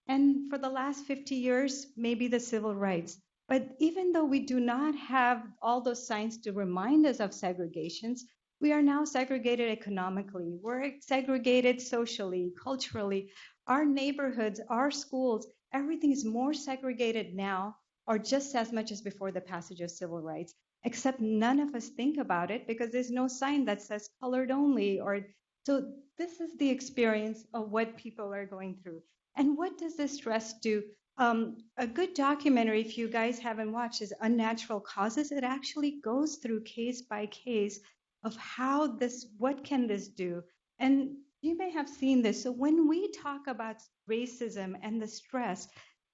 And for the last 50 years, maybe the civil rights. But even though we do not have all those signs to remind us of segregations, we are now segregated economically. We're segregated socially, culturally. Our neighborhoods, our schools, everything is more segregated now, or just as much as before the passage of civil rights, except none of us think about it because there's no sign that says colored only. So this is the experience of what people are going through. And what does this stress do? A good documentary, if you guys haven't watched, is Unnatural Causes. It actually goes through case by case of what can this do? And you may have seen this. So when we talk about racism and the stress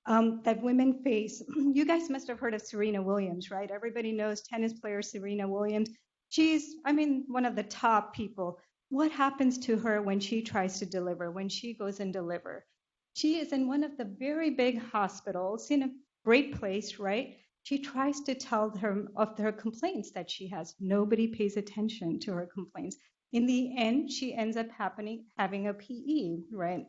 that women face, you guys must have heard of Serena Williams, right? Everybody knows tennis player Serena Williams. She's, one of the top people. What happens to her when she tries to deliver, when she goes and deliver? She is in one of the very big hospitals in a great place, right? She tries to tell her of her complaints that she has. Nobody pays attention to her complaints. In the end, she ends up having a PE, right?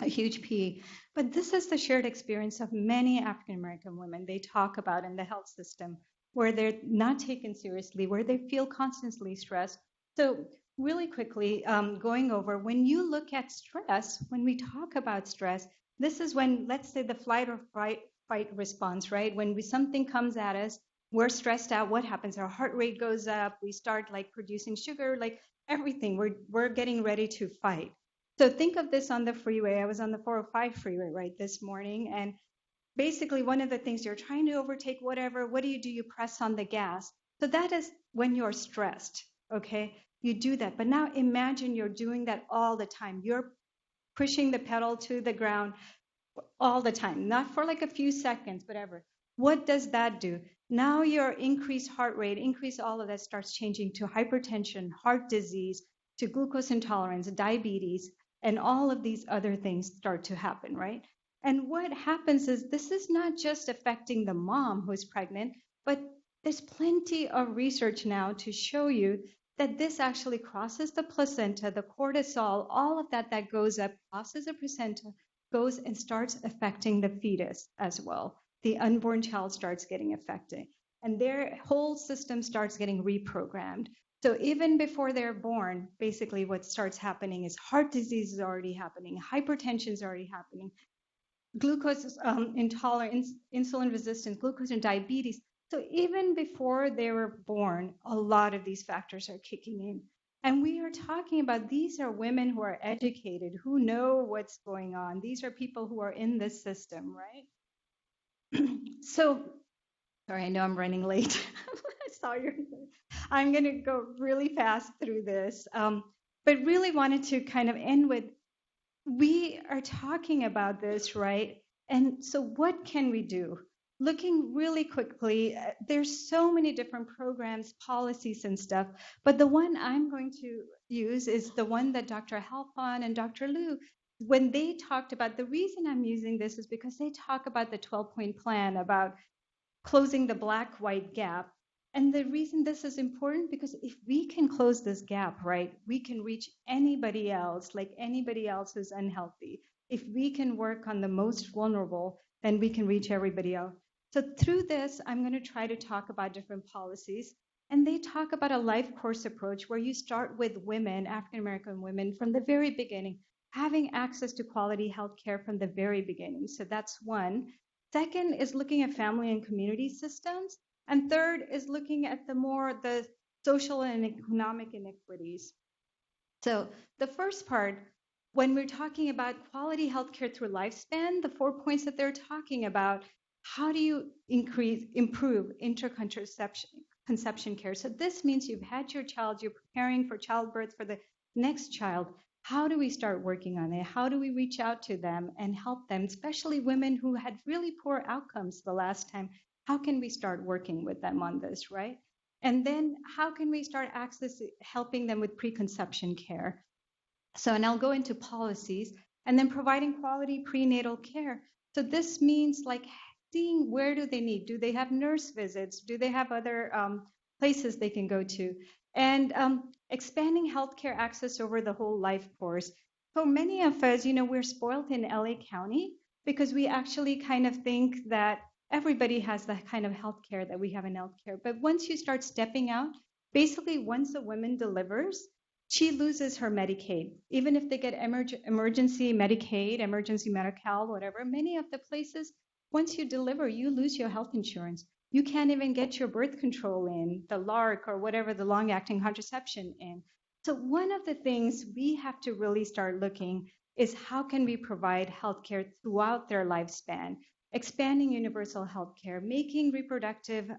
A huge PE. But this is the shared experience of many African American women they talk about in the health system, where they're not taken seriously, where they feel constantly stressed. So really quickly, going over, when you look at stress, when we talk about stress, this is when, let's say, the flight or fight response, right? When something comes at us, we're stressed out. What happens? Our heart rate goes up. We start producing sugar, everything. We're getting ready to fight. So think of this on the freeway. I was on the 405 freeway right this morning, and basically one of the things you're trying to overtake whatever. What do? You press on the gas. So that is when you're stressed. Okay, you do that. But now imagine you're doing that all the time. You're pushing the pedal to the ground all the time, not for a few seconds, whatever. What does that do? Now your increased heart rate, all of that starts changing to hypertension, heart disease, to glucose intolerance, diabetes, and all of these other things start to happen, right? And what happens is this is not just affecting the mom who's pregnant, but there's plenty of research now to show you that this actually crosses the placenta, the cortisol, all of that goes up, crosses the placenta, goes and starts affecting the fetus as well. The unborn child starts getting affected, and their whole system starts getting reprogrammed. So even before they're born, basically what starts happening is heart disease is already happening, hypertension is already happening, glucose intolerance, insulin resistance, glucose and diabetes. So even before they were born, a lot of these factors are kicking in. And we are talking about, these are women who are educated, who know what's going on. These are people who are in this system, right? So, sorry, I know I'm running late. I'm going to go really fast through this, but really wanted to kind of end with, we are talking about this, right? And so what can we do? looking really quickly, there's so many different programs, policies, and stuff. But the one I'm going to use is the one that Dr. Halpon and Dr. Liu, when they talked about, the reason I'm using this is because they talk about the 12-point plan, about closing the black-white gap. And the reason this is important, because if we can close this gap, right, we can reach anybody else, like anybody else who's unhealthy. If we can work on the most vulnerable, then we can reach everybody else. So through this, I'm going to try to talk about different policies. And they talk about a life course approach where you start with women, African-American women, from the very beginning, having access to quality health care from the very beginning. So that's one. Second is looking at family and community systems. And third is looking at the social and economic inequities. So the first part, when we're talking about quality healthcare through lifespan, the 4 points that they're talking about, how do you improve conception care? So this means you've had your child, you're preparing for childbirth for the next child. How do we start working on it? How do we reach out to them and help them, especially women who had really poor outcomes the last time? How can we start working with them on this, right? And then how can we start helping them with preconception care? So, and I'll go into policies, and then providing quality prenatal care. So this means like seeing where do they need? Do they have nurse visits? Do they have other places they can go to? And expanding healthcare access over the whole life course. For many of us, we're spoiled in LA County because we actually kind of think that everybody has the kind of healthcare that we have in healthcare. But once you start stepping out, basically once a woman delivers, she loses her Medicaid. Even if they get emergency Medicaid, emergency Medi-Cal, whatever, many of the places, once you deliver, you lose your health insurance. You can't even get your birth control in, the LARC or whatever, the long-acting contraception in. So one of the things we have to really start looking is how can we provide healthcare throughout their lifespan, expanding universal healthcare, making reproductive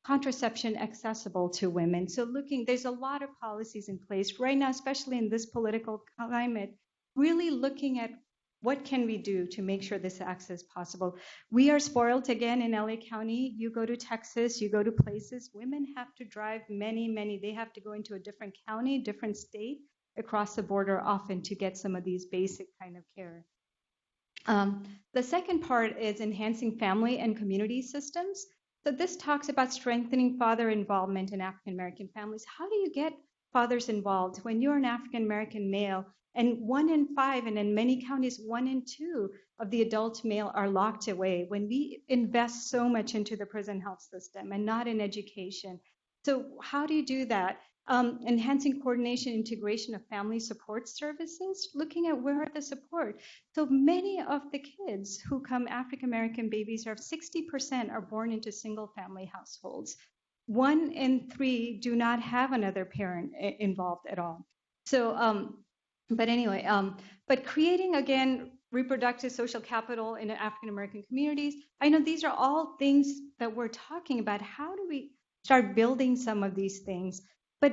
contraception accessible to women. So there's a lot of policies in place right now, especially in this political climate, really looking at what can we do to make sure this access is possible. We are spoiled again in LA County. You go to Texas, you go to places, women have to drive many, they have to go into a different county, different state, across the border often to get some of these basic kind of care. The second part is enhancing family and community systems. So this talks about strengthening father involvement in African American families. How do you get fathers involved when you're an African American male and 1 in 5, and in many counties 1 in 2 of the adult male are locked away when we invest so much into the prison health system and not in education? So how do you do that? Enhancing coordination, integration of family support services, looking at where are the support. So many of the kids who come, African American babies, 60% are born into single family households. 1 in 3 do not have another parent involved at all. So, but creating, again, reproductive social capital in African American communities. I know these are all things that we're talking about. How do we start building some of these things? But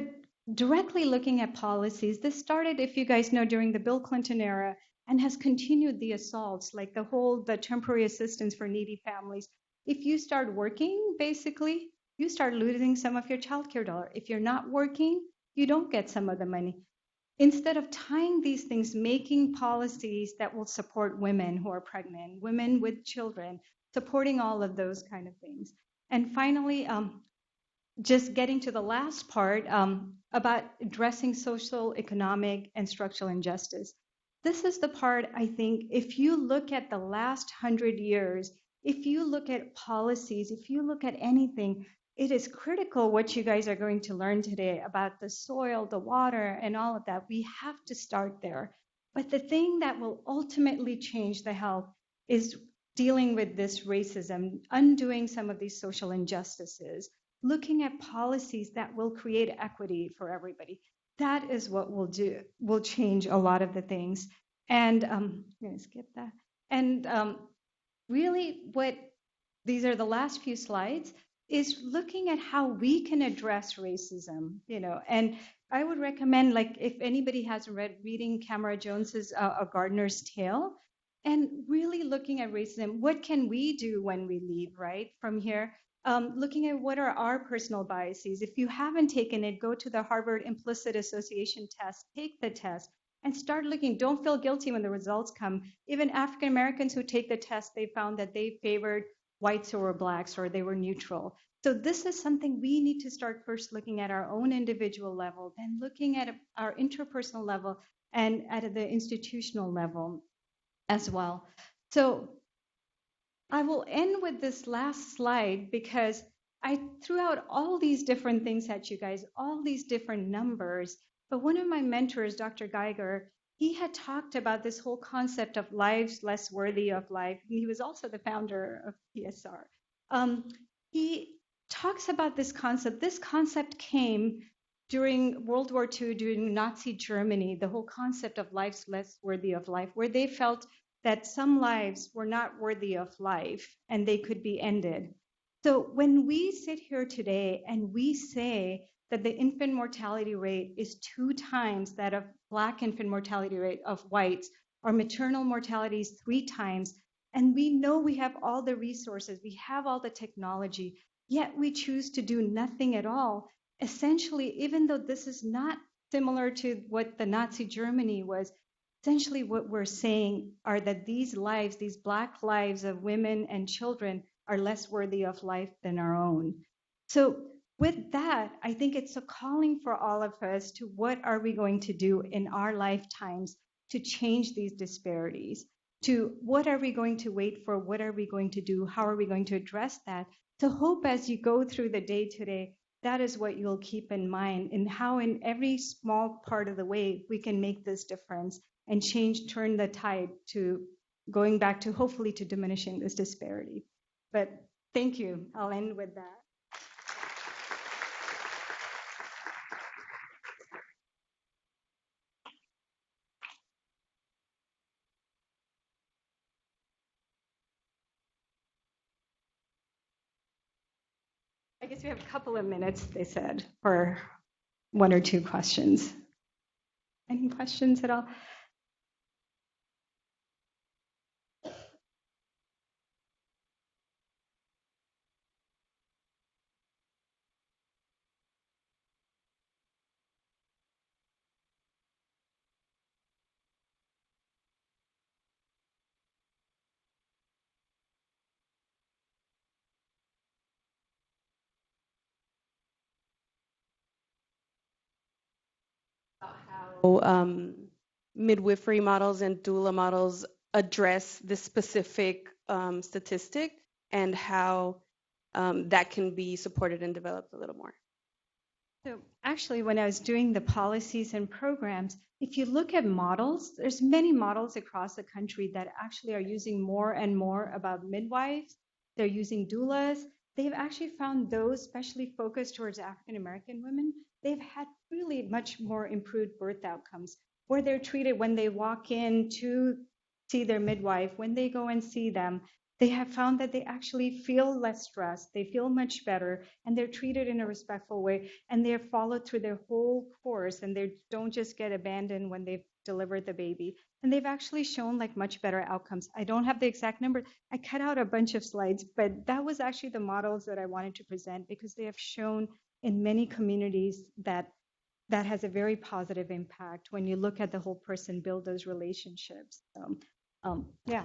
directly looking at policies, this started, if you guys know, during the Bill Clinton era and has continued the assaults, like the temporary assistance for needy families. If you start working, basically, you start losing some of your childcare dollar. If you're not working, you don't get some of the money. Instead of tying these things, making policies that will support women who are pregnant, women with children, supporting all of those kind of things. And finally, just getting to the last part about addressing social, economic, and structural injustice. This is the part, I think, if you look at the last 100 years, if you look at policies, if you look at anything, it is critical what you guys are going to learn today about the soil, the water, and all of that. We have to start there. But the thing that will ultimately change the health is dealing with this racism, undoing some of these social injustices, looking at policies that will create equity for everybody. That is what will change a lot of the things. And I'm going to skip that. And really these are the last few slides, is looking at how we can address racism, and I would recommend, like, if anybody hasn't reading Camara Jones's A Gardener's Tale. and really looking at racism. What can we do when we leave, right, from here? Looking at what are our personal biases. If you haven't taken it, go to the Harvard Implicit Association test, take the test, and start looking. Don't feel guilty when the results come. Even African Americans who take the test, they found that they favored whites over blacks, or they were neutral. So this is something we need to start first looking at our own individual level, then looking at our interpersonal level and at the institutional level as well. So I will end with this last slide because I threw out all these different things at you guys, all these different numbers. But one of my mentors, Dr. Geiger, he had talked about this whole concept of lives less worthy of life. He was also the founder of PSR. He talks about this concept. This concept came during World War II, during Nazi Germany, the whole concept of lives less worthy of life, where they felt that some lives were not worthy of life and they could be ended. So when we sit here today and we say that the infant mortality rate is 2 times that of Black infant mortality rate of whites, or maternal mortality is 3 times, and we know we have all the resources, we have all the technology, yet we choose to do nothing at all. Essentially, even though this is not similar to what the Nazi Germany was, essentially what we're saying are that these lives, these Black lives of women and children, are less worthy of life than our own. So with that, I think it's a calling for all of us to what are we going to do in our lifetimes to change these disparities, to what are we going to wait for, what are we going to do, how are we going to address that. To hope as you go through the day today, that is what you'll keep in mind, and how in every small part of the way we can make this difference and turn the tide to going back to hopefully to diminishing this disparity. But thank you. I'll end with that. I guess we have a couple of minutes, they said, for 1 or 2 questions. Any questions at all? How midwifery models and doula models address this specific statistic, and how that can be supported and developed a little more. So actually, when I was doing the policies and programs, if you look at models, there's many models across the country that actually are using more and more about midwives. They're using doulas. They've actually found those, especially focused towards African American women, they've had really much more improved birth outcomes, where they're treated when they walk in to see their midwife, when they go and see them, they have found that they actually feel less stressed, they feel much better, and they're treated in a respectful way, and they're followed through their whole course, and they don't just get abandoned when they've delivered the baby. And they've actually shown like much better outcomes. I don't have the exact number. I cut out a bunch of slides, but that was actually the models that I wanted to present, because they have shown in many communities that that has a very positive impact when you look at the whole person, build those relationships. So, yeah.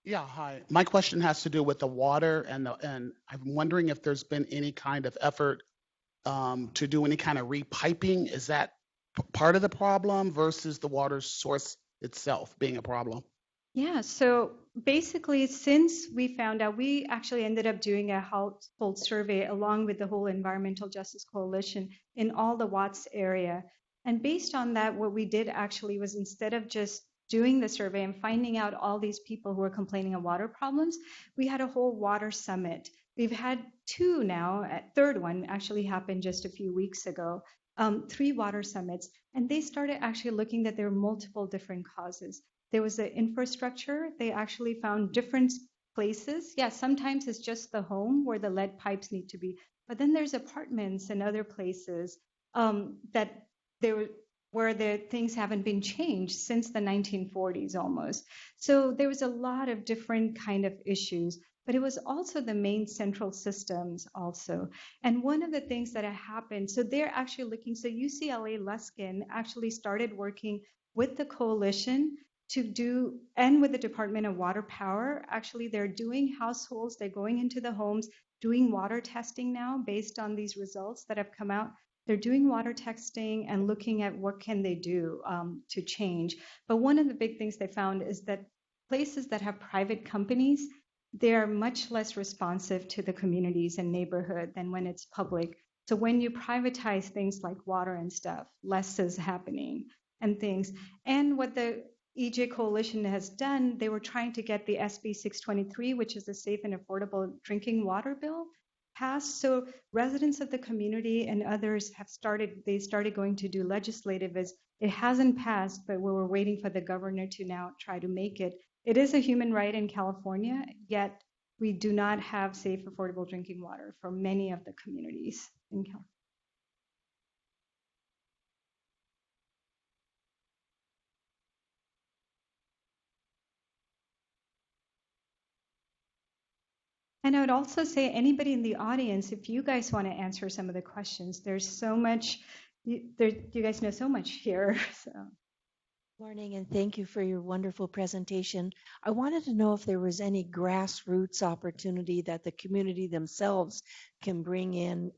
Yeah, hi. My question has to do with the water, and I'm wondering if there's been any kind of effort to do any kind of repiping. Is that part of the problem versus the water source itself being a problem? Yeah, so basically, since we found out, we actually ended up doing a household survey along with the whole Environmental Justice Coalition in all the Watts area. And based on that, what we did actually was, instead of just doing the survey and finding out all these people who are complaining of water problems, we had a whole water summit. We've had 2 now. A third one actually happened just a few weeks ago. 3 water summits, and they started actually looking that there are multiple different causes. There was the infrastructure. They actually found different places. Yeah, sometimes it's just the home where the lead pipes need to be, but then there's apartments and other places that where the things haven't been changed since the 1940s almost. So there was a lot of different kind of issues, but it was also the main central systems also. And one of the things that had happened, so they're actually looking, so UCLA Luskin actually started working with the coalition to do, and with the Department of Water Power, actually they're doing households, they're going into the homes, doing water testing now based on these results that have come out. They're doing water testing and looking at what can they do to change. But one of the big things they found is that places that have private companies, they're much less responsive to the communities and neighborhood than when it's public. So when you privatize things like water and stuff, less is happening and things. And what the EJ Coalition has done, they were trying to get the SB 623, which is the Safe and Affordable Drinking Water Bill, passed. So residents of the community and others have started going to do legislative. As it hasn't passed, but we were waiting for the governor to now try to make it. It is a human right in California, yet we do not have safe, affordable drinking water for many of the communities in California. And I would also say, anybody in the audience, if you guys want to answer some of the questions, there's so much, you guys know so much here. So. Morning, and thank you for your wonderful presentation. I wanted to know if there was any grassroots opportunity that the community themselves can bring in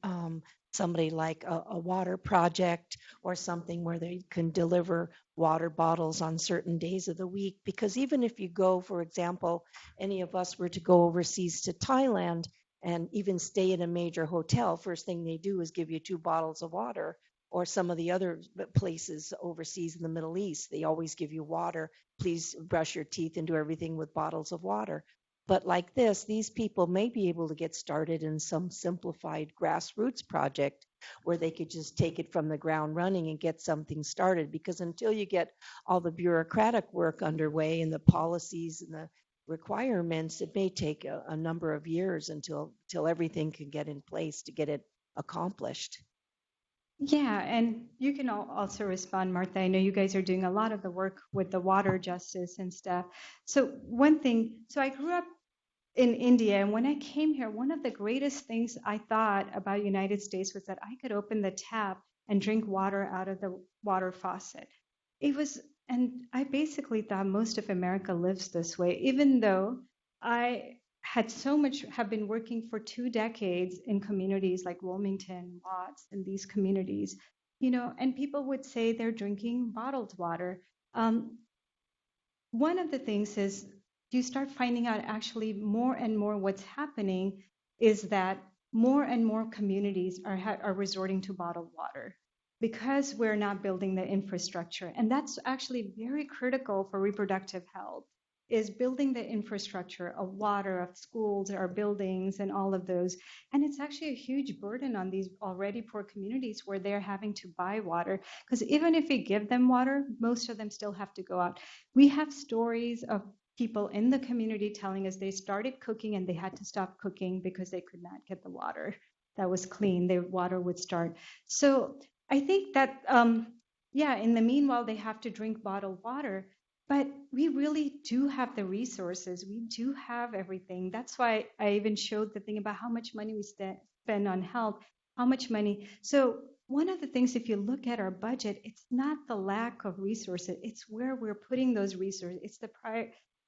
somebody like a water project or something where they can deliver water bottles on certain days of the week. Because even if you go, for example, any of us were to go overseas to Thailand and even stay in a major hotel, first thing they do is give you 2 bottles of water. Or some of the other places overseas in the Middle East, they always give you water. Please brush your teeth and do everything with bottles of water. But like this, these people may be able to get started in some simplified grassroots project where they could just take it from the ground running and get something started. Because until you get all the bureaucratic work underway and the policies and the requirements, it may take a number of years until everything can get in place to get it accomplished. Yeah, and you can also respond, Martha. I know you guys are doing a lot of the work with the water justice and stuff. So one thing, so I grew up in India, and when I came here, one of the greatest things I thought about United States was that I could open the tap and drink water out of the water faucet. It was, and I basically thought most of America lives this way, even though I have been working for 2 decades in communities like Wilmington, Watts, and these communities, and people would say they're drinking bottled water. One of the things is you start finding out actually more and more what's happening is that more and more communities are resorting to bottled water because we're not building the infrastructure. And that's actually very critical for reproductive health, is building the infrastructure of water, of schools, our buildings, and all of those. And it's actually a huge burden on these already poor communities where they're having to buy water. Because even if we give them water, most of them still have to go out. We have stories of people in the community telling us they started cooking and they had to stop cooking because they could not get the water that was clean. Their water would start. So I think that, in the meanwhile, they have to drink bottled water. But we really do have the resources. We do have everything. That's why I even showed the thing about how much money we spend on health, how much money. So one of the things, if you look at our budget, it's not the lack of resources. It's where we're putting those resources.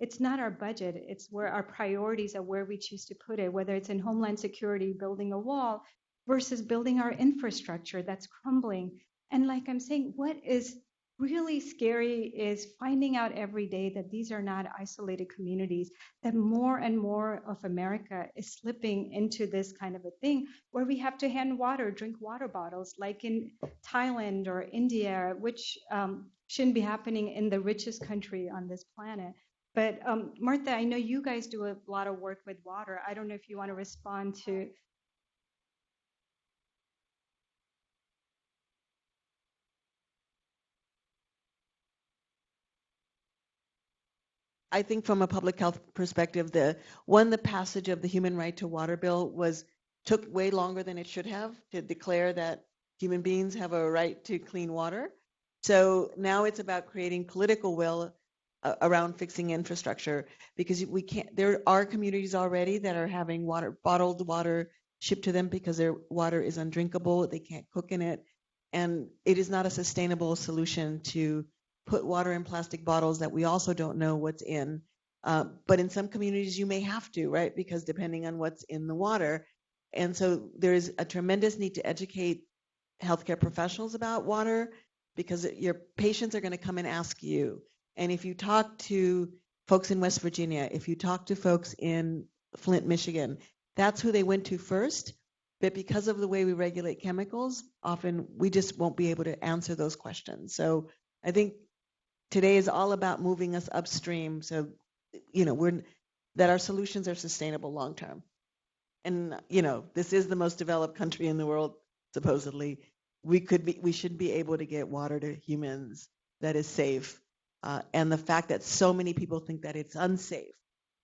It's not our budget. It's where our priorities are, where we choose to put it, whether it's in Homeland Security, building a wall, versus building our infrastructure that's crumbling. And like I'm saying, what is really scary is finding out every day that these are not isolated communities, that more and more of America is slipping into this kind of a thing where we have to drink water bottles, like in Thailand or India, which shouldn't be happening in the richest country on this planet. But Martha, I know you guys do a lot of work with water. I don't know if you want to respond to. I think from a public health perspective, the passage of the Human Right to Water Bill took way longer than it should have to declare that human beings have a right to clean water. So now it's about creating political will around fixing infrastructure, because we can't, there are communities already that are having bottled water shipped to them because their water is undrinkable, they can't cook in it, and it is not a sustainable solution to put water in plastic bottles that we also don't know what's in. But in some communities you may have to, right? Because depending on what's in the water. And so there's a tremendous need to educate healthcare professionals about water, because your patients are going to come and ask you. And if you talk to folks in West Virginia, if you talk to folks in Flint, Michigan, that's who they went to first. But because of the way we regulate chemicals, often we just won't be able to answer those questions. So I think today is all about moving us upstream, so that our solutions are sustainable long term. And this is the most developed country in the world, supposedly. We should be able to get water to humans that is safe. And the fact that so many people think that it's unsafe,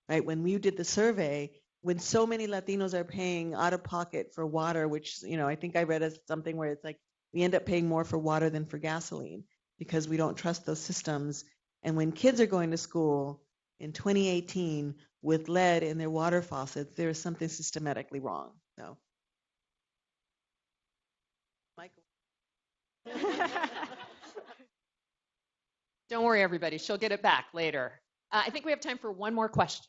right? When we did the survey, when so many Latinos are paying out of pocket for water, which, I think I read something where it's like we end up paying more for water than for gasoline because we don't trust those systems. And when kids are going to school in 2018 with lead in their water faucets, there is something systematically wrong. So, Michael. Don't worry, everybody. She'll get it back later. I think we have time for one more question.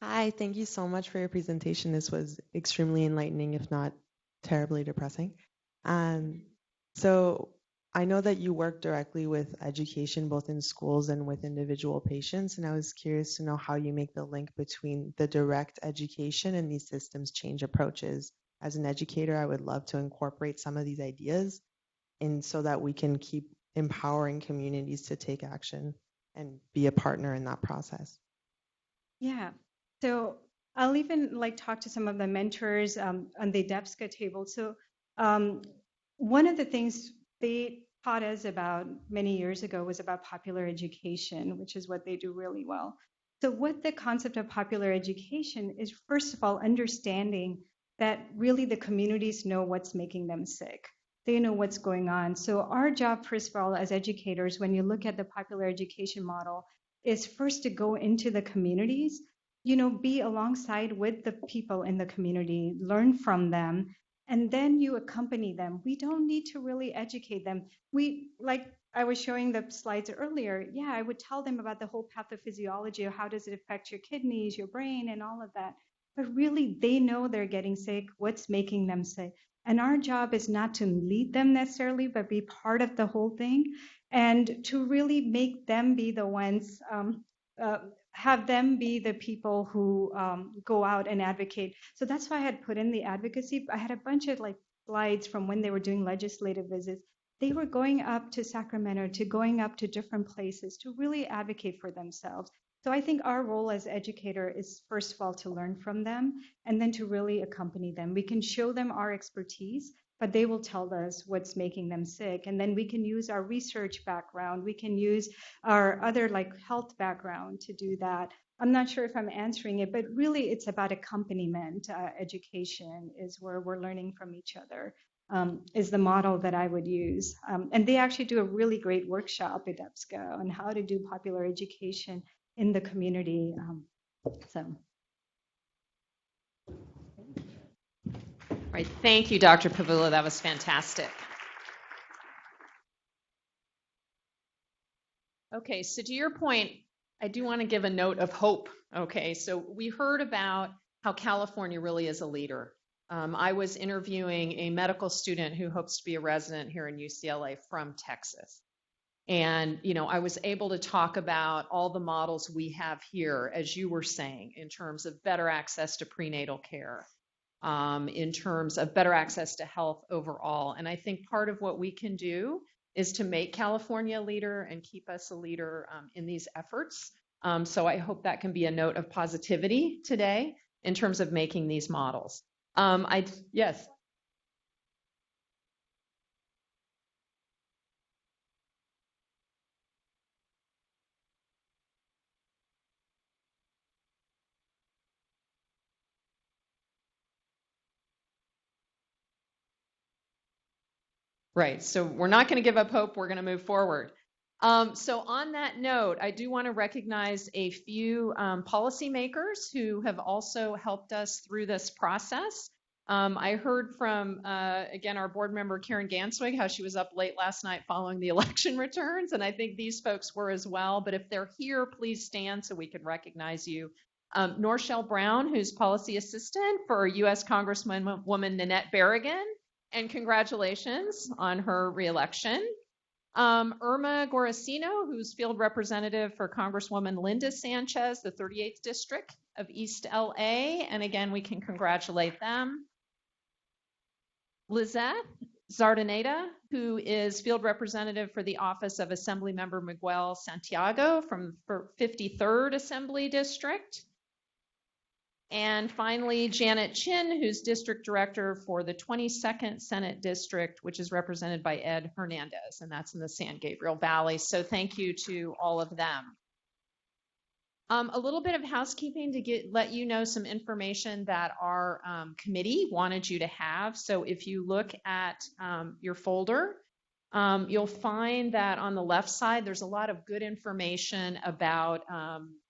Hi, thank you so much for your presentation. This was extremely enlightening, if not terribly depressing. So I know that you work directly with education, both in schools and with individual patients, and I was curious to know how you make the link between the direct education and these systems change approaches. As an educator, I would love to incorporate some of these ideas, and so that we can keep empowering communities to take action and be a partner in that process. Yeah. So I'll even talk to some of the mentors on the DEPSCA table. So one of the things they taught us about many years ago was about popular education, which is what they do really well. So what the concept of popular education is, first of all, understanding that really the communities know what's making them sick. They know what's going on. So our job, first of all, as educators, when you look at the popular education model, is first to go into the communities, be alongside with the people in the community, learn from them, and then you accompany them. We don't need to really educate them. Like I was showing the slides earlier, yeah, I would tell them about the whole pathophysiology of how does it affect your kidneys, your brain, and all of that. But really, they know they're getting sick, what's making them sick. And our job is not to lead them necessarily, but be part of the whole thing and to really make them be the ones, have them be the people who go out and advocate. So that's why I had put in the advocacy. I had a bunch of slides from when they were doing legislative visits. They were going up to Sacramento, to going up to different places to really advocate for themselves. So I think our role as educator is, first of all, to learn from them and then to really accompany them. We can show them our expertise, but they will tell us what's making them sick. And then we can use our research background. We can use our other health background to do that. I'm not sure if I'm answering it, but really it's about accompaniment. Education is where we're learning from each other, is the model that I would use. And they actually do a really great workshop at EBSCO on how to do popular education in the community. Right. Thank you, Dr. Puvvula. That was fantastic. Okay, so to your point, I do want to give a note of hope. Okay, so we heard about how California really is a leader. I was interviewing a medical student who hopes to be a resident here in UCLA from Texas. And, I was able to talk about all the models we have here, as you were saying, in terms of better access to prenatal care, in terms of better access to health overall. And I think part of what we can do is to make California a leader and keep us a leader in these efforts. So I hope that can be a note of positivity today in terms of making these models. Yes. Right. So we're not going to give up hope. We're going to move forward. So on that note, I do want to recognize a few policymakers who have also helped us through this process. I heard from, again, our board member, Karen Ganswig, how she was up late last night following the election returns. And I think these folks were as well. But if they're here, please stand so we can recognize you. Norshell Brown, who's policy assistant for U.S. Congresswoman Nanette Berrigan. And congratulations on her reelection. Irma Gorosino, who's field representative for Congresswoman Linda Sanchez, the 38th District of East LA. And again, we can congratulate them. Lizette Zardaneta, who is field representative for the office of Assemblymember Miguel Santiago from 53rd Assembly District. And finally, Janet Chin, who's district director for the 22nd Senate District, which is represented by Ed Hernandez, and that's in the San Gabriel Valley. So thank you to all of them. A little bit of housekeeping to let you know some information that our committee wanted you to have. So if you look at your folder, you'll find that on the left side, there's a lot of good information about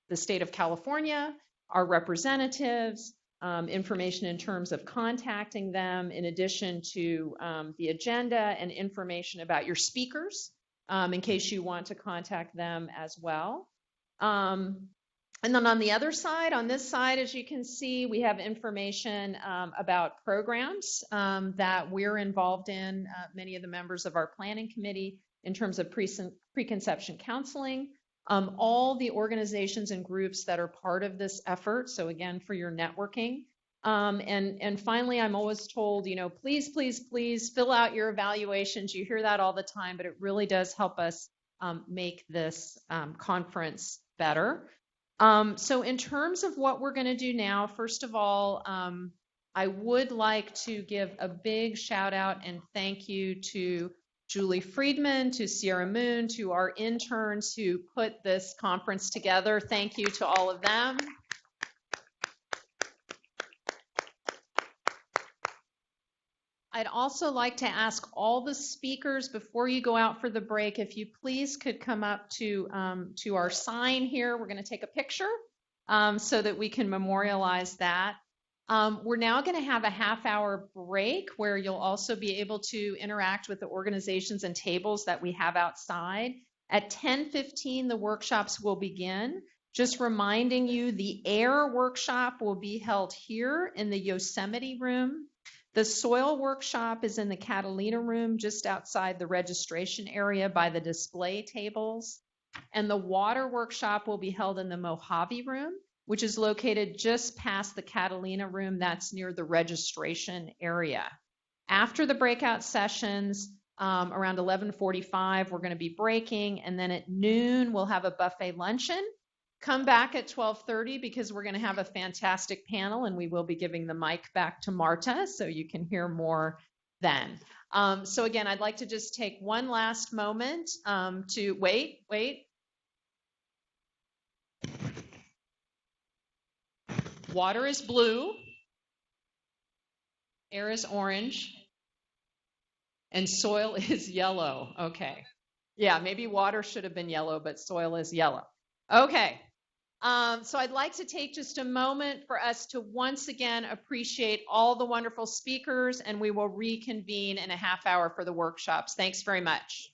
the state of California, our representatives, information in terms of contacting them, in addition to the agenda and information about your speakers, in case you want to contact them as well. And then on the other side, on this side, as you can see, we have information about programs that we're involved in, many of the members of our planning committee, in terms of preconception counseling, all the organizations and groups that are part of this effort. So again, for your networking. And finally, I'm always told, please, please, please fill out your evaluations. You hear that all the time, but it really does help us make this conference better. So in terms of what we're going to do now, first of all, I would like to give a big shout out and thank you to Julie Friedman, to Sierra Moon, to our interns who put this conference together. Thank you to all of them. I'd also like to ask all the speakers before you go out for the break, if you please could come up to our sign here. We're going to take a picture so that we can memorialize that. We're now going to have a half-hour break where you'll also be able to interact with the organizations and tables that we have outside. At 10:15, the workshops will begin. Just reminding you, the air workshop will be held here in the Yosemite room. The soil workshop is in the Catalina room just outside the registration area by the display tables. And the water workshop will be held in the Mojave room, which is located just past the Catalina room. That's near the registration area. After the breakout sessions, around 11:45, we're going to be breaking. And then at noon, we'll have a buffet luncheon. Come back at 12:30 because we're going to have a fantastic panel and we will be giving the mic back to Marta so you can hear more then. So again, I'd like to just take one last moment to wait. Water is blue, air is orange, and soil is yellow. Okay. Yeah, maybe water should have been yellow, but soil is yellow. Okay. So I'd like to take just a moment for us to once again appreciate all the wonderful speakers, and we will reconvene in a half hour for the workshops. Thanks very much.